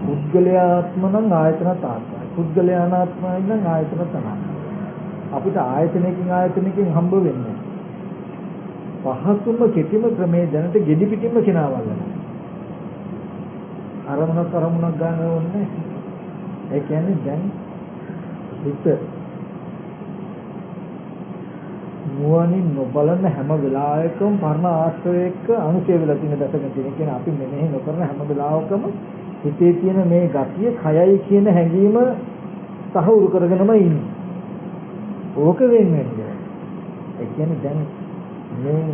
A: පුද්ගලයාත්ම නම් ආයතනත් ආත්මයි. පුද්ගලයා අනාත්මයි නම් ආයතනත් අනාත්මයි. අපිට ආයතනකින් හම්බ වෙන්නේ පහසුම කෙටිම ක්‍රමේ දැනට ගෙඩි පිටින්ම කෙනාවල්ලා. අරමුණක් ගන්න ඕනේ. ඒ කියන්නේ දැන් හිත නුවණින් නොබලන හැම වෙලාවකම පරණ ආශ්‍රයයක අනුශේ වෙලා තියෙන දැසගෙන තියෙන කියන්නේ අපි මෙනෙහි නොකරන හැම වෙලාවකම හිතේ තියෙන මේ ගතිය කයයි කියන හැඟීම සහවුරු කරගෙනම ඉන්නේ. ඕක වෙන්නේ. ඒ කියන්නේ දැන් මේ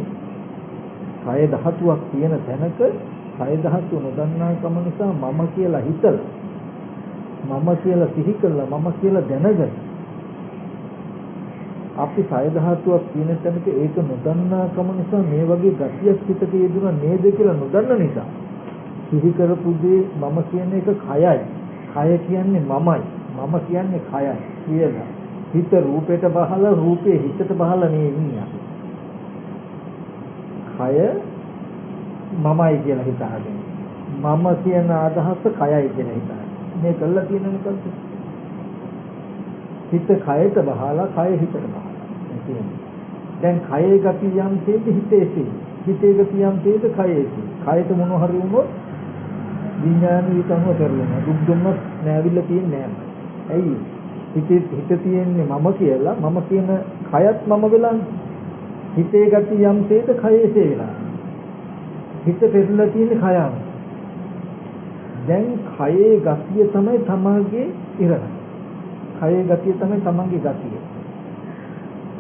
A: කය ධාතුවක් තියෙන තැනක කය ධාතුව නොදන්නා කම නිසා මම කියලා හිතලා මම කියලා සිහි කළා මම කියලා දැනගෙන අපි කය ධාතුවක් තියෙන තැනක ඒක නොදන්නා කම නිසා මේ වගේ ගතියක් හිතට යෙදුණා නේද කියලා නොදන්න නිසා සිහි කරපු දේ මම කියන එක කයයි. කය කියන්නේ මමයි. මම කියන්නේ කයයි කියලා. හිත රූපයට බහලා රූපේ හිතට බහලා නේ ඉන්නේ. කය මමයි කියලා හිතාගෙන. මම කියන අදහස කයයි කියලා හිතාගෙන. මේ කළා තියෙන මොකද්ද? හිත කයට බහලා කය හිතට බහලා. දැන් කයේ ගතිය යම් තේද හිතේ තේ. හිතේ ගතිය යම් තේද කයේ තේ. කයට මොන හරි වුණොත් විඥාන විතම කරලා දුක් දුන්නත් නැවිලා තියන්නේ නැහැ. ඇයි? හිත තියෙන්නේ මම කියලා මම කියන කයත් මම වෙලානේ. හිතේ ගති යම්සේද කයේසේ වෙලා. හිත පෙරලා තියෙන්නේ කයම. දැන් කයේ ගතිය තමයි තමගේ ඉරණ. කයේ ගතිය තමයි තමන්ගේ ගතිය.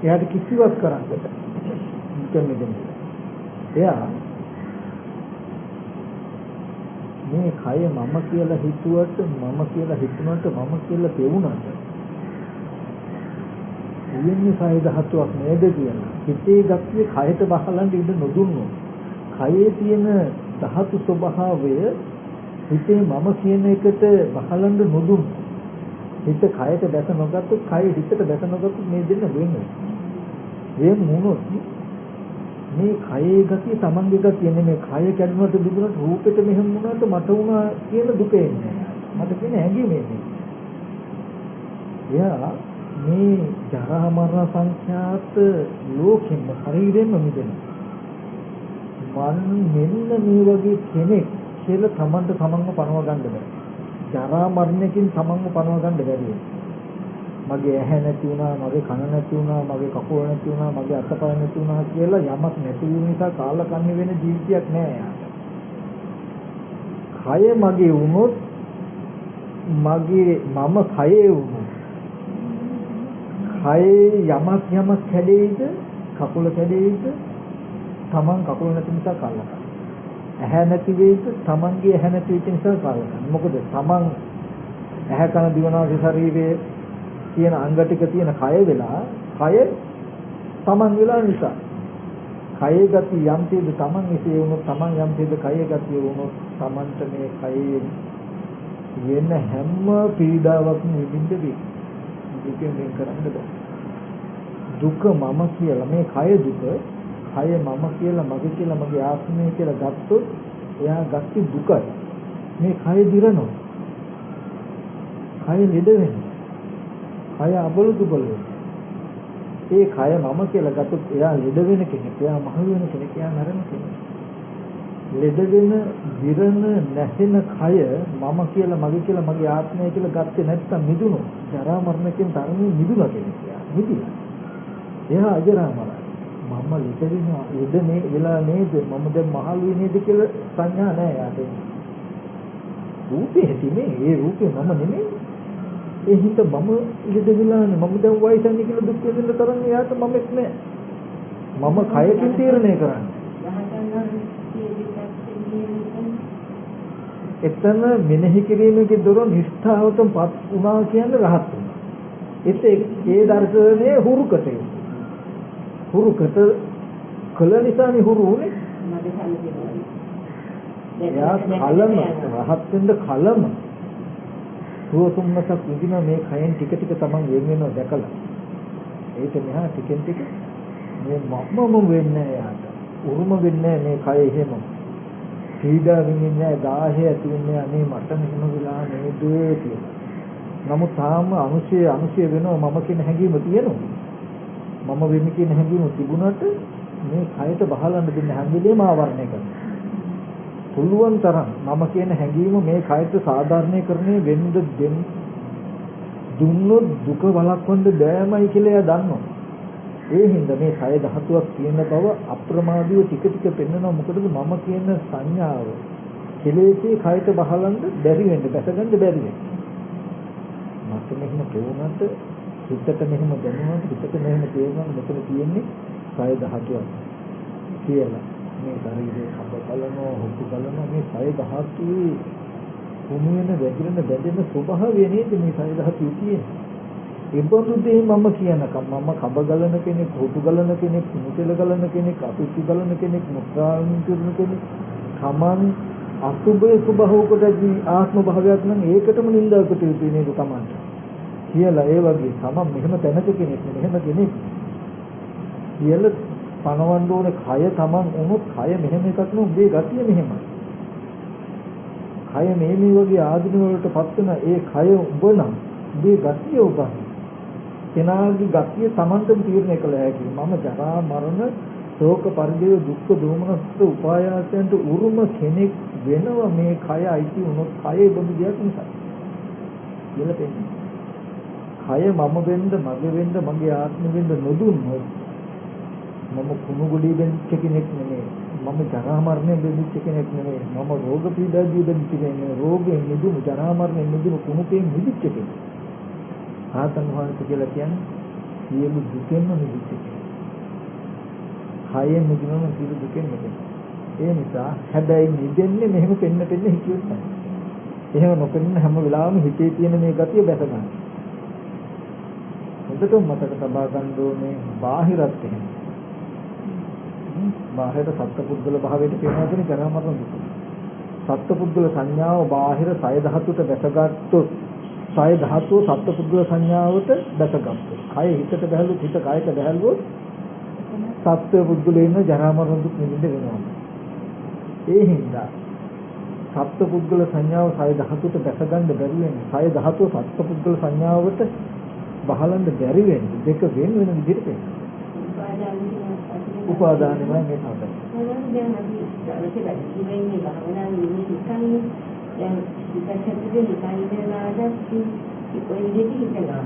A: එයාට කිසිවක් කරන්න බෑ. එයා මේ කය මම කියලා හිතුවට මම කියලා හිතුනට මම කියලා පෙවුනට ඉන්නේ කය ධාතුවක් නේද කියලා. හිතේ ගතිය කයට බහලන්න ඉඩ නොදුන්නොත් කයේ තියෙන ධාතු ස්වභාවය හිතේ මම කියන එකට බහලන්න නොදුන්නොත් හිත කයට දැක නොගත්තොත් කය හිතට දැක නොගත්තොත් මේ දෙන්න වෙන්නේ. ඒ මොනොත් මේ කයේ ගතිය තමන්ගේ ගතිය නෙමෙයි. කය කැඩුනට දුබුනට රූපෙට මෙහෙම වුණාට මට වුණා කියන දුක එන්නේ. මට කියන හැඟීම එන්නේ. එයා මේ ජරා මරණ සංඛ්‍යාත ලෝකෙම ශරීරෙම මිදෙනවා. මෙන්න මේ වගේ කෙනෙක් කියලා තමන්ට තමන්ව පනව ගන්න බෑ. ජරා මරණයකින් තමන්ව පනව ගන්න බැරි. මගේ ඇහැ නැති වුණා, මගේ කන නැති වුණා, මගේ කකුල නැති වුණා, මගේ අතපය නැති වුණා කියලා යමක් නැති වුණ නිසා කාලකන්ණි වෙන ජීවිතයක් නෑ යාට. කය මගේ වුණොත් මගේ මම කයේ වුණොත් කයේ යමක් කැඩෙයිද, කකුල කැඩෙයිද, තමන් කකුල නැති නිසා කාලකන්ණි. ඇහැ නැති වෙයිද, තමන්ගේ ඇහැ නැති වෙච්ච නිසා කාලකන්ණි. මොකද තමන් ඇහැ කන දිවනාසය ශරීරයේ තියෙන අංග ටික තියෙන කය වෙලා කය තමන් වෙලා නිසා කයේ ගති යම් තේද තමන් එසේ වුණොත් තමන් යම් තේද කයේ ගතිය වුණොත් තමන්ට මේ කයේ වෙන හැම පීඩාවක්ම විඳින්න වෙයි. දුකෙන් වෙන් කරන්න බෑ. දුක මම කියලා මේ කය දුක කය මම කියලා මගේ කියලා මගේ ආත්මය කියලා ගත්තොත් එයා ගත්ත දුකයි. මේ කය දිරනවා. කය ලෙඩ වෙනවා. කය අබල දුබල වෙනවා. ඒ කය මම කියලා ගත්තොත් එයා ලෙඩ වෙන කෙනෙක්, එයා මහලු වෙන කෙනෙක්, එයා මරණ කෙනෙක්. ලෙඩ වෙන, දිරන, නැසෙන කය මම කියලා මගේ කියලා මගේ ආත්මය කියලා ගත්තේ නැත්නම් මිදුණු ජරා මරණයෙන් තරමින් මිදුණා කෙනෙක්. එයා මිදිලා. එයා අජරාමරයි. මම ලෙඩ වෙනවා, ලෙඩ මේ වෙලා නේද? මම දැන් මහලු නේද කියලා සංඥා නැහැ එයාට. රූපේ හිතේ ඒ රූපේ මම නෙමෙයි. ඒ හිත මම ඉඳ විලානේ මම දැන් වයසන්නේ කියලා දුක් විඳින්න තරම් එයාට මමෙක් නෑ. මම කයකින් තීරණය කරන්නේ. එතන මෙනෙහි කිරීමේ දොර නිෂ්ඨාවටපත් වුණා කියන්නේ රහත් වුණා. ඒ දර්ශනයේ හුරුකට කළ නිසානේ හුරු උනේ. එයා කලම රහත් වෙන්න කලම සුවසුම්මසක් විඳින මේ කයෙන් ටික ටික තමන් වෙන වෙනව දැකලා ඒක මෙහා ටිකෙන් ටික මේ මමම වෙන්නේ යාට උරුම වෙන්නේ මේ කය එහෙම පීඩා විඳින්නේ දාහය ඇති වෙන්නේ අනේ මට මෙහෙම වෙලා නේද කියලා. නමුත් තාම අනුශය වෙනවා මම කියන හැඟීම තියෙනවා. මම වෙන්නේ කියන හැඟීම තිබුණාට මේ කයට බහලන්න දෙන්න හැම වෙලේම ආවරණය කරනවා. පුළුවන් තරම් මම කියන හැඟීම මේ කයට සාධාරණීකරණය වෙන්න දුන්නොත් දුක වළක්වන්න බෑමයි කියලා එයා දන්නවා. ඒ හින්දා මේ කය ධාතුවක් තියෙන බව අප්‍රමාදීව ටික ටික පෙන්වනවා. මොකටද මම කියන සංඥාව කෙලෙසේ කයට බහලන්න බැරි වෙන්න, බැසගන්න බැරි වෙන්න. මට මෙහෙම තෝරනට හිතට මෙහෙම දැනුණාට හිතට මෙහෙම තේරුණාට මෙතන තියෙන්නේ කය ධාතුවක් කියලා. මේ ශරීරයේ හබ බලනවා, හුතු බලනවා මේ කය ධාතුවේ කුණු වෙන වැగిරෙන බැඳෙන ස්වභාවය නේද මේ කය ධාතුවේ තියෙන්නේ. ඒබඳු දේ මම කියනකම් මම කබ ගලන කෙනෙක්, හුතු ගලන කෙනෙක්, කුණුතෙල ගලන කෙනෙක්, අසුචි ගලන කෙනෙක්, මුත්‍රාන් කරන කෙනෙක්, කමන් අසුභය ස්වභාවකටදී ආත්ම භාවයක් නම් ඒකටම නින්දාකට යුතු නේද Tamanට කියලා. ඒ වගේ තමන් මෙහෙම තැනක කෙනෙක් මෙහෙම කෙනෙක් කියලා පනවන්න ඕනේ. කය තමන් වුණොත් කය මෙහෙම එකක් නෙවෙයි, උඹේ ගතිය මෙහෙමයි. කය මේ වගේ ආධින වලටපත් වෙන ඒ කය උඹ නම් උඹේ ගතිය උඹයි. කෙනාගේ ගතිය තමන්ටම තීරණය කළ හැකියි. මම ජරා මරණ ශෝක පරිදේව දුක්ඛ දෝමනස්ස උපායාසයන්ට උරුම කෙනෙක් වෙනවා මේ කය අයිති වුණොත් කයේ බඳු දෙයක් නිසා කියලා තේන්නේ. කය මම වෙන්න, මගේ වෙන්න, මගේ ආත්ම වෙන්න නොදුන්නොත් මම කුණු ගොඩේ වෙච්ච කෙනෙක් නෙමෙයි. මම ජරා මරණයෙන් වෙච්ච කෙනෙක් නෙමෙයි. මම රෝග පීඩාදී වෙච්ච කෙනෙක් නෙමෙයි. රෝගයෙන් මිදුණු, ජරා මරණයෙන් මිදුණු කුණුකෙන් මිදිච්ච කෙනෙක්. ආතන් වහන්සේ කියලා කියන්නේ සියලු දුකෙන්ම මිදිච්ච කෙනෙක්. කයෙන් මිදුණු සියලු දුකෙන් මිදෙනවා. ඒ නිසා හැබැයි නිදෙන්නේ මෙහෙම පෙන්න හිතියොත් තමයි. එහෙම නොපෙන්න හැම වෙලාවෙම හිතේ තියෙන මේ ගතිය බැස ගන්න. හොඳටම මතක තබා ගන්න ඕනේ බාහිරත් එහෙම. බාහිර සත්පුද්ගල භාවයට පේනවා කියන ජරා මරණ දුක. සත්පුද්ගල සංඥාව බාහිර සය ධාතුවට බැසගත්තොත් සය ධාතුව සත්පුද්ගල සංඥාවට බැසගත්තොත් කය හිතට බැහැලුවොත් හිත කයට බැහැලුවොත් සත්පුද්ගලේන ජරා මරණ දුක් නිමින්න වෙනවා. ඒ හින්දා සත්පුද්ගල සංඥාව සය ධාතුවට බැසගන්න බැරි වෙන්නේ. සය ධාතුව සත්පුද්ගල සංඥාවට බහලන්න බැරි වෙන්නේ. දෙක වෙන විදිහට පේනවා. උපාදානමයි මේ තමයි.
B: දැන් අපි දැන් ඉන්නේ භාවනා නිමිතිකන්නේ දැන් ඉස්සෙල්ලා නිකන් ඉඳලාද කොයි දෙයක් හිතනවා.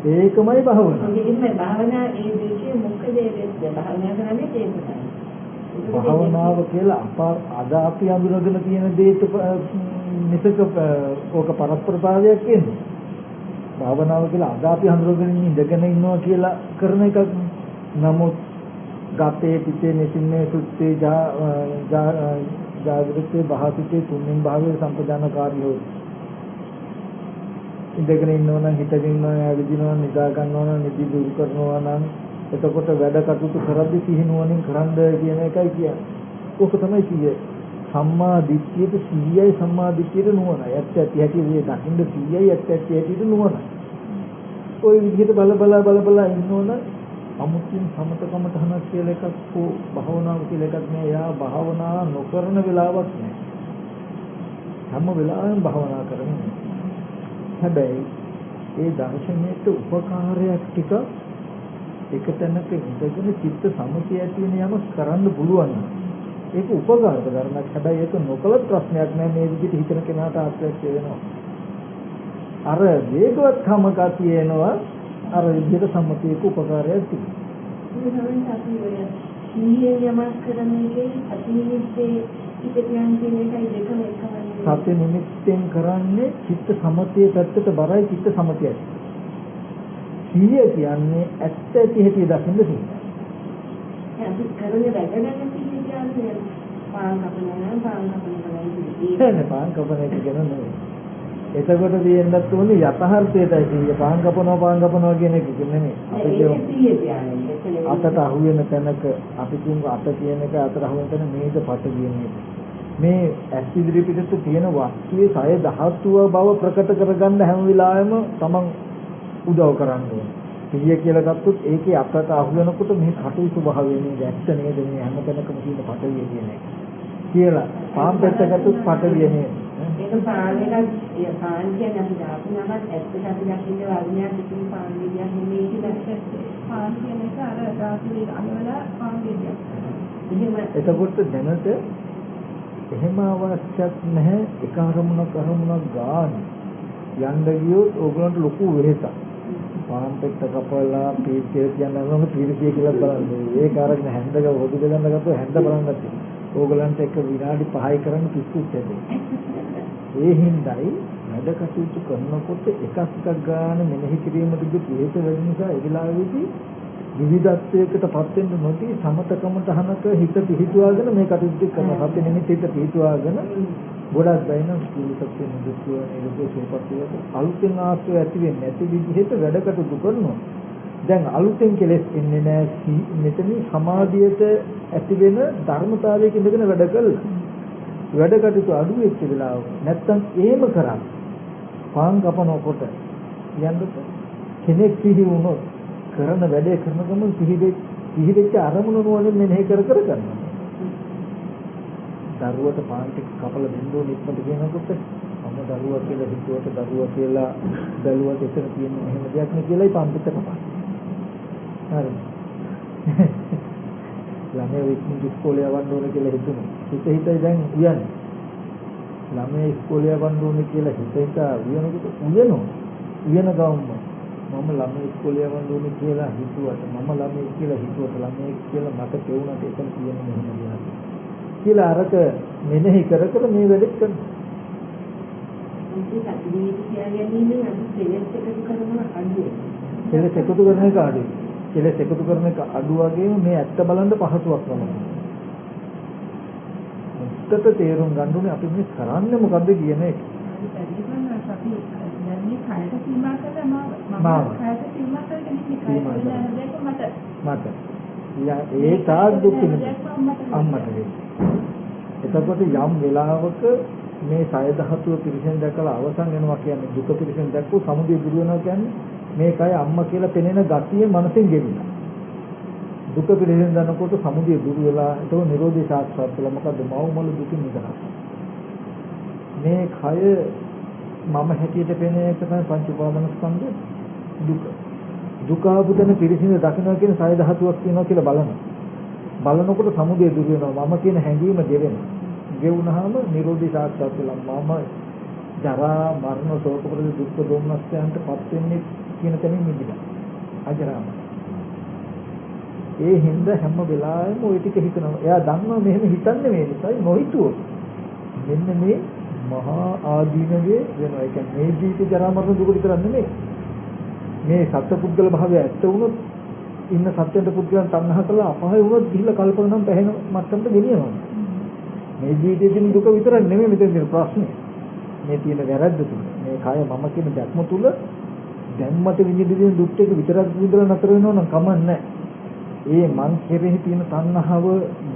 A: ඒකමයි භාවනාව.
B: ඒකමයි භාවනා ඒ දෙකේ මොකද ඒ භාවනා කරන්නේ ඒකයි.
A: භාවනාව කියලා අද අපි අඳුරගෙන තියෙන දේට නිසක ඕක පරස්පරතාවයක් කියන්නේ. භාවනාව කියලා අද අපි හඳුරගෙන ඉඳගෙන ඉන්නවා කියලා කරන එකක්. නමුත් ගතේ පිටේ නිසින්නේ සුත්තේ ජාගෘතේ භාසිතේ තුන්වෙනි භාවයේ සම්පජානකාරියෝ ඉඳගෙන ඉන්නවා නම් හිතගෙන ඉන්නවා නම් ඇවිදිනවා නම් නිදා ගන්නවා නම් නිදි දුරු කරනවා නම් එතකොට වැඩ කටයුතු කරද්දී සිහිනුවණින් කරන්න කියන එකයි කියන්නේ. ඕක තමයි සිහිය. සම්මා දිට්ඨියට සිහියයි සම්මා දිට්ඨියට නුවණයි. ඇත්ත ඇති හැටි මේ දකින්න සිහියයි ඇත්ත ඇති හැටියට නුවණයි. ওই විදිහට බල බල ඉන්නෝන අමුතුන් සමතකම තහනක් කියලා එකක් හෝ භාවනාව කියලා එකක් නෑ. යා භාවනා නොකරන වෙලාවක් නෑ. හැම වෙලාවෙම භාවනා කරන්නේ. හැබැයි ඒ දර්ශනයට උපකාරයක් ටික එක තැනක ඉඳගෙන චිත්ත සමුතිය ඇති වෙන යමක් කරන්න පුළුවන්. ඒක උපකාරක ධර්මයක්. හැබැයි ඒක නොකලත් ප්‍රශ්නයක් නෑ. මේ විදිහට හිතන කෙනාට ආශ්‍රය වෙනවා. අර වේගවත්කම ගතියනවා අර විදිහට සම්මතියක උපකාරයක් තිබෙනවා.
B: මේ අපි ඔය නිහිර යමක් කරන එකේ අතිනිමිත්තේ ඉතිරියන් කියන එකයි දෙකම එකමයි.
A: සත්‍ය නිමිත්තෙන් කරන්නේ චිත්ත සමතිය පැත්තට බරයි චිත්ත සමතියයි. සිහිය කියන්නේ ඇත්ත ඇති හැටි දකින්න සිහිය.
B: අපි කරන්නේ වැඩගන්න සිහිය කියන්නේ පාන් කපනවා පාන් කපනවා
A: කියන්නේ පාන් කපන එක ගැන නෙවෙයි. එතකොට තියෙන්නත් ඕනේ යථාර්ථයටයි සිහිය. පාන් කපනවා කියන එක නෙමෙයි. අපි කියන්නේ අතට අහු වෙන තැනක අපි කියමු අත කියන එක අතට අහු වෙන තැන මේක පට කියන එක. මේ ඇස් ඉදිරි පිටට තියෙන වස්තුවේ සය ධාතුව බව ප්‍රකට කරගන්න හැම වෙලාවෙම තමන් උදව් කරන්න ඕනේ. සිහිය කියලා ගත්තොත් ඒකේ අතට අහු වෙනකොට මේ කටු ස්වභාවය නේද ඇත්ත නේද මේ හැම තැනකම තියෙන පටවිය කියන එක. කියලා පාන් පැත්ත ගත්තොත් පටවිය නේද.
B: ඒක පාන් එකක් ඒ පාන් කියන්නේ අපි දාපුනමත් ඇත්තට අපි දකින්න වර්ණයක් ඉතින් පාන් විදියක් නෙමෙයි කියලා. පාන් කියන එක අර රාත්‍රියේ අනවල පාන් විදියක්.
A: එතකොට දැනට එහෙම අවශ්‍යයක් නැහැ. එක අරමුණක් ගන්න යන්න ගියොත් ඕගලන්ට ලොකු වෙහෙසක්. පාන් පෙට්ට කපලා පීචේ කියනනම් පීචේ කියලා බලන්නේ. ඒක අරගෙන හැන්දක හොදු දෙලන්න ගත්තොත් හැන්ද බලන්නත් ඕගලන්ට එක විනාඩි 5යි කරන්න පිස්සුත් ඇති. ඒ හින්දායි වැඩ කටයුතු කරනකොට එකක් ගන්න මෙනෙහි කිරීමට පිළිස වෙන නිසා ඒ වෙලාවේදී විවිධත්වයකටපත් වෙන්න නොදී සමතකමට හනක හිත පිහිටුවාගෙන මේ කටයුතු කරන සත්‍ය නිමිති හිත පිහිටුවාගෙන ගොඩක් බයින සුළුසත්‍ය නිදුක්ව නිරෝධ සුවපත්තියට අලුතෙන් ආශ්‍රය ඇති වෙන්නේ නැති විදිහට වැඩ කටයුතු කරනවා. දැන් අලුතෙන් කෙලෙස් එන්නේ නැහැ. මෙතන සමාධියට ඇති වෙන ධර්මතාවයක ඉඳගෙන වැඩ කළා. වැඩ කටයුතු අඩු වෙච්ච වෙලාව නැත්තම් එහෙම කරා පාන් කපනකොට යන්නත් කෙනෙක් සිහි වුණොත් කරන වැඩේ කරන ගමන් සිහිවෙච්ච අරමුණ නුවණින් මෙනෙහි කර කරනවා. දරුවට පාන් ටික කපලා දෙන්න ඕනේ ඉක්මනට කියනකොට අම්ම දරුවා කියලා හිතුවට දරුවා කියලා බැලුවට එතන තියෙන එහෙම දෙයක් නේ කියලායි පාන් ටික කපන්නේ. හරි. ළමයා ඉස්කෝලේ යවන්න ඕනේ කියලා හිතුණා. හිත හිතයි දැන් උයන්නේ. ළමයි ඉස්කෝලේ යවන්න ඕනේ කියලා හිත හිත උයනකොට උයන ගාම මම ළමයි ඉස්කෝලේ යවන්න ඕනේ කියලා හිතුවට මම ළමයි කියලා හිතුවට ළමයි කියලා මට තේරුණාට එතන කියන්නේ මෙහෙම කියලා අරක මෙනෙහි කර කර මේ වැඩෙත් කරනවා. කෙලෙස් එකතු කරන එක අඩුයි. කෙලෙස් එකතු කරන එක අඩු වගේම මේ ඇත්ත බලන්න පහසුවක් වෙනවා. මුත්තට තේරුම් ගන්න ඕනේ අපි මේ කරන්නේ මොකද්ද කියන එක. ඒ තාක් දුක් අම්මට එතකොට යම් වෙලාවක මේ සය ධාතුව පිරිසෙන් දැකලා අවසන් වෙනවා කියන්නේ දුක පිරිසෙන් දැක්කෝ සමුදය දුරු වෙනවා කියන්නේ මේකයි අම්මා කියලා පෙනෙන ගතිය මනසෙන් ගෙවිලා. දුක පිරිසෙන් දැනකොට සමුදය දුරු වෙලා ඒක නිරෝධය සාක්ෂාත් වෙලා මොකද මව්මල දුකින් නිදහස්. මේ කය මම හැටියට පෙනෙන එක තමයි පංච උපාදානස්කන්ධ දුක. දුක ආපුතන පිරිසිඳ දකින්න කියන සය ධාතුවක් තියෙනවා කියලා බලනකොට සමුදය දුරු වෙනවා. මම කියන හැඟීම ගෙවෙනවා. ගෙවුනහම නිරෝධී සාක්ෂාත් වෙලා මම ජරා මරණ ශෝක පරිදේ දුක් දෝමනස්යන්ට පත් වෙන්නේ කියන තැනින් මිදිලා. අජරාම. ඒ හින්දා හැම වෙලාවෙම ওই ටික හිතනවා. එයා දන්නවා මෙහෙම හිතන්නේ මේ නිසායි නොහිතුවොත්. මෙන්න මේ මහා ආදීනවේ වෙනවා. ඒ කියන්නේ මේ ජීවිත ජරා මරණ දුක විතරක් නෙමෙයි. මේ සත්පුද්ගල භාවය ඇත්ත වුණොත් ඉන්න සත්‍යන්ත පුද්ගලයන් තණ්හා කළා අපහය වුණොත් ගිහිල්ලා කල්පනා නම් පැහැෙන මට්ටමට ගෙනියනවා. මේ ජීවිතයේ තියෙන දුක විතරක් නෙමෙයි මෙතන තියෙන ප්‍රශ්නේ. මේ තියෙන වැරද්ද තුල මේ කය මම කියන දැක්ම තුල දැම්මට විඳින දුක් ටික විතරක් විඳලා නතර වෙනවා නම් කමන්නේ. ඒ මං කෙරෙහි තියෙන තණ්හාව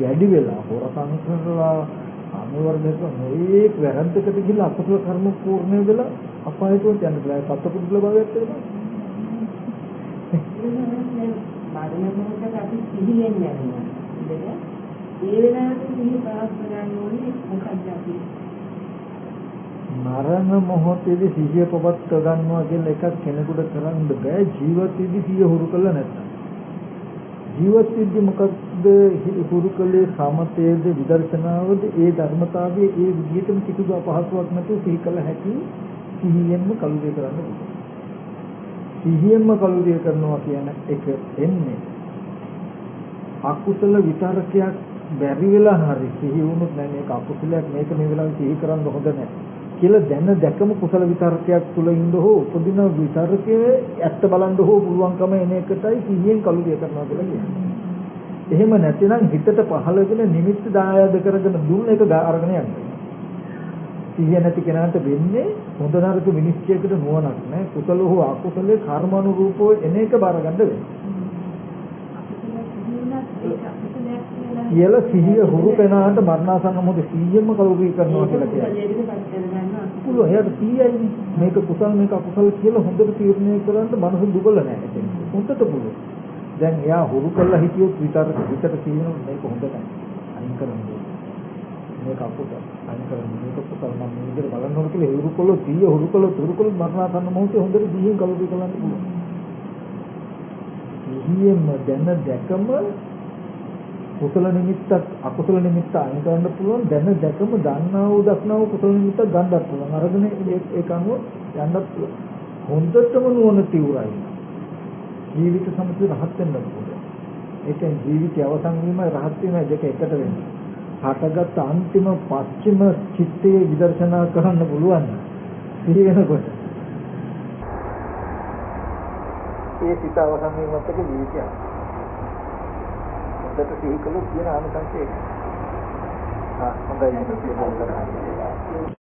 A: වැඩි වෙලා හොරකම් කරලා අනුවර්ධක නොයේක් වැරද්දකට ගිහිල්ලා අකුසල කර්ම පූර්ණ වෙලා අපායට යන්න බෑ. සත්පුද්ගල භාවයට වෙනවා.
B: බාධනකට අපි සිහියෙන් යනවා. ඒ වෙලාවට සිහිය පාස් කරගන්න ඕනේ මොකක්ද අපි?
A: මරණ මොහොතේදී සිහිය පවත් ගන්නවා කියලා එකක් කෙනෙකුට කරන්න බෑ. ජීවිතයේදී සිහිය හුරු කළා නැත්නම්. ජීවිතයේදී මොකක්ද හුරු කළේ සමතේද විදර්ශනාවද ඒ ධර්මතාවයේ ඒ විදිහටම කිසිදු අපහසුයක් නැතුව සිහි කළ හැකි සිහියෙන්ම කල්පේ කරන්න පුළුවන්. සිහියෙන්ම කල්පේ කරනවා කියන එක එන්නේ අකුසල විතරකයක් බැරි වෙලා හරි සිහි වුණොත් නෑ මේක අකුසලයක් මේක මේ වෙලාවේ සිහි කරන්න හොඳ නෑ කියලා දැන දැකම කුසල විතරකයක් තුල ඉඳ හෝ උපදින විතරකයේ ඇත්ත බලන්න හෝ පුළුවන්කම එන එකටයි සිහියෙන් කල්පේ කරනවා කියලා කියන්නේ. එහෙම නැතිනම් හිතට පහළගෙන නිමිත්ත දායද කරගෙන දුන්න එක අරගෙන යන්නේ. සිහිය නැති කෙනාට වෙන්නේ හොඳ නරක විනිශ්චයකට නුවණක් නැහැ. කුසල හෝ අකුසලේ කර්මානුරූපව එන එක බාර ගන්න වෙනවා. කියලා සිහිය හුරු වෙනාට මරණාසන්න මොහොතේ සිහියම කල්පී කරනවා කියලා කියනවා. පුළුවන්. එයාට සිහියයි මේක කුසල මේක අකුසල කියලා හොඳට තීරණය කරන්න මනස දුබල නැහැ. හොඳට පුළුවන්. දැන් එයා හුරු කළා හිතියොත් විතර සිහිනොත් මේක හොඳ නැහැ. අයින් කරන්න ඕනේ. මේක අකුසල අයින් කරන්න මේක කුසල මම මේ විදිහට බලන්න ඕන කියලා හුරු කළොත් සිහිය හුරු කළොත් මරණාසන්න මොහොතේ හොඳට සිහියෙන් කල්පී කරන්න පුළුවන්. සිහියෙන්ම දැන දැකම කුසල නිමිත්තක් අකුසල නිමිත්ත අයින් කරන්න පුළුවන්. දැන දැකම දන්නා වූ දක්නා වූ කුසල නිමිත්තක් ගන්නත් පුළුවන්. අරගෙන ඒක අනුව යන්නත් පුළුවන්. හොඳටම නුවණ තියුරයි. ජීවිත සමතේ රහත් වෙන්න පුළුවන්. ඒකෙන් ජීවිතය අවසන් වීමයි රහත් වීමයි දෙක එකට වෙන්නේ. හටගත් අන්තිම පස්චිම චිත්තයේ විදර්ශනා කරන්න පුළුවන්. සිහි වෙනකොට ඒ සිත අවසන් වීමත් එක්ක ජීවිතය හොඳට සිහි කළොත් කියන ආනිසංසය. හොඳයි.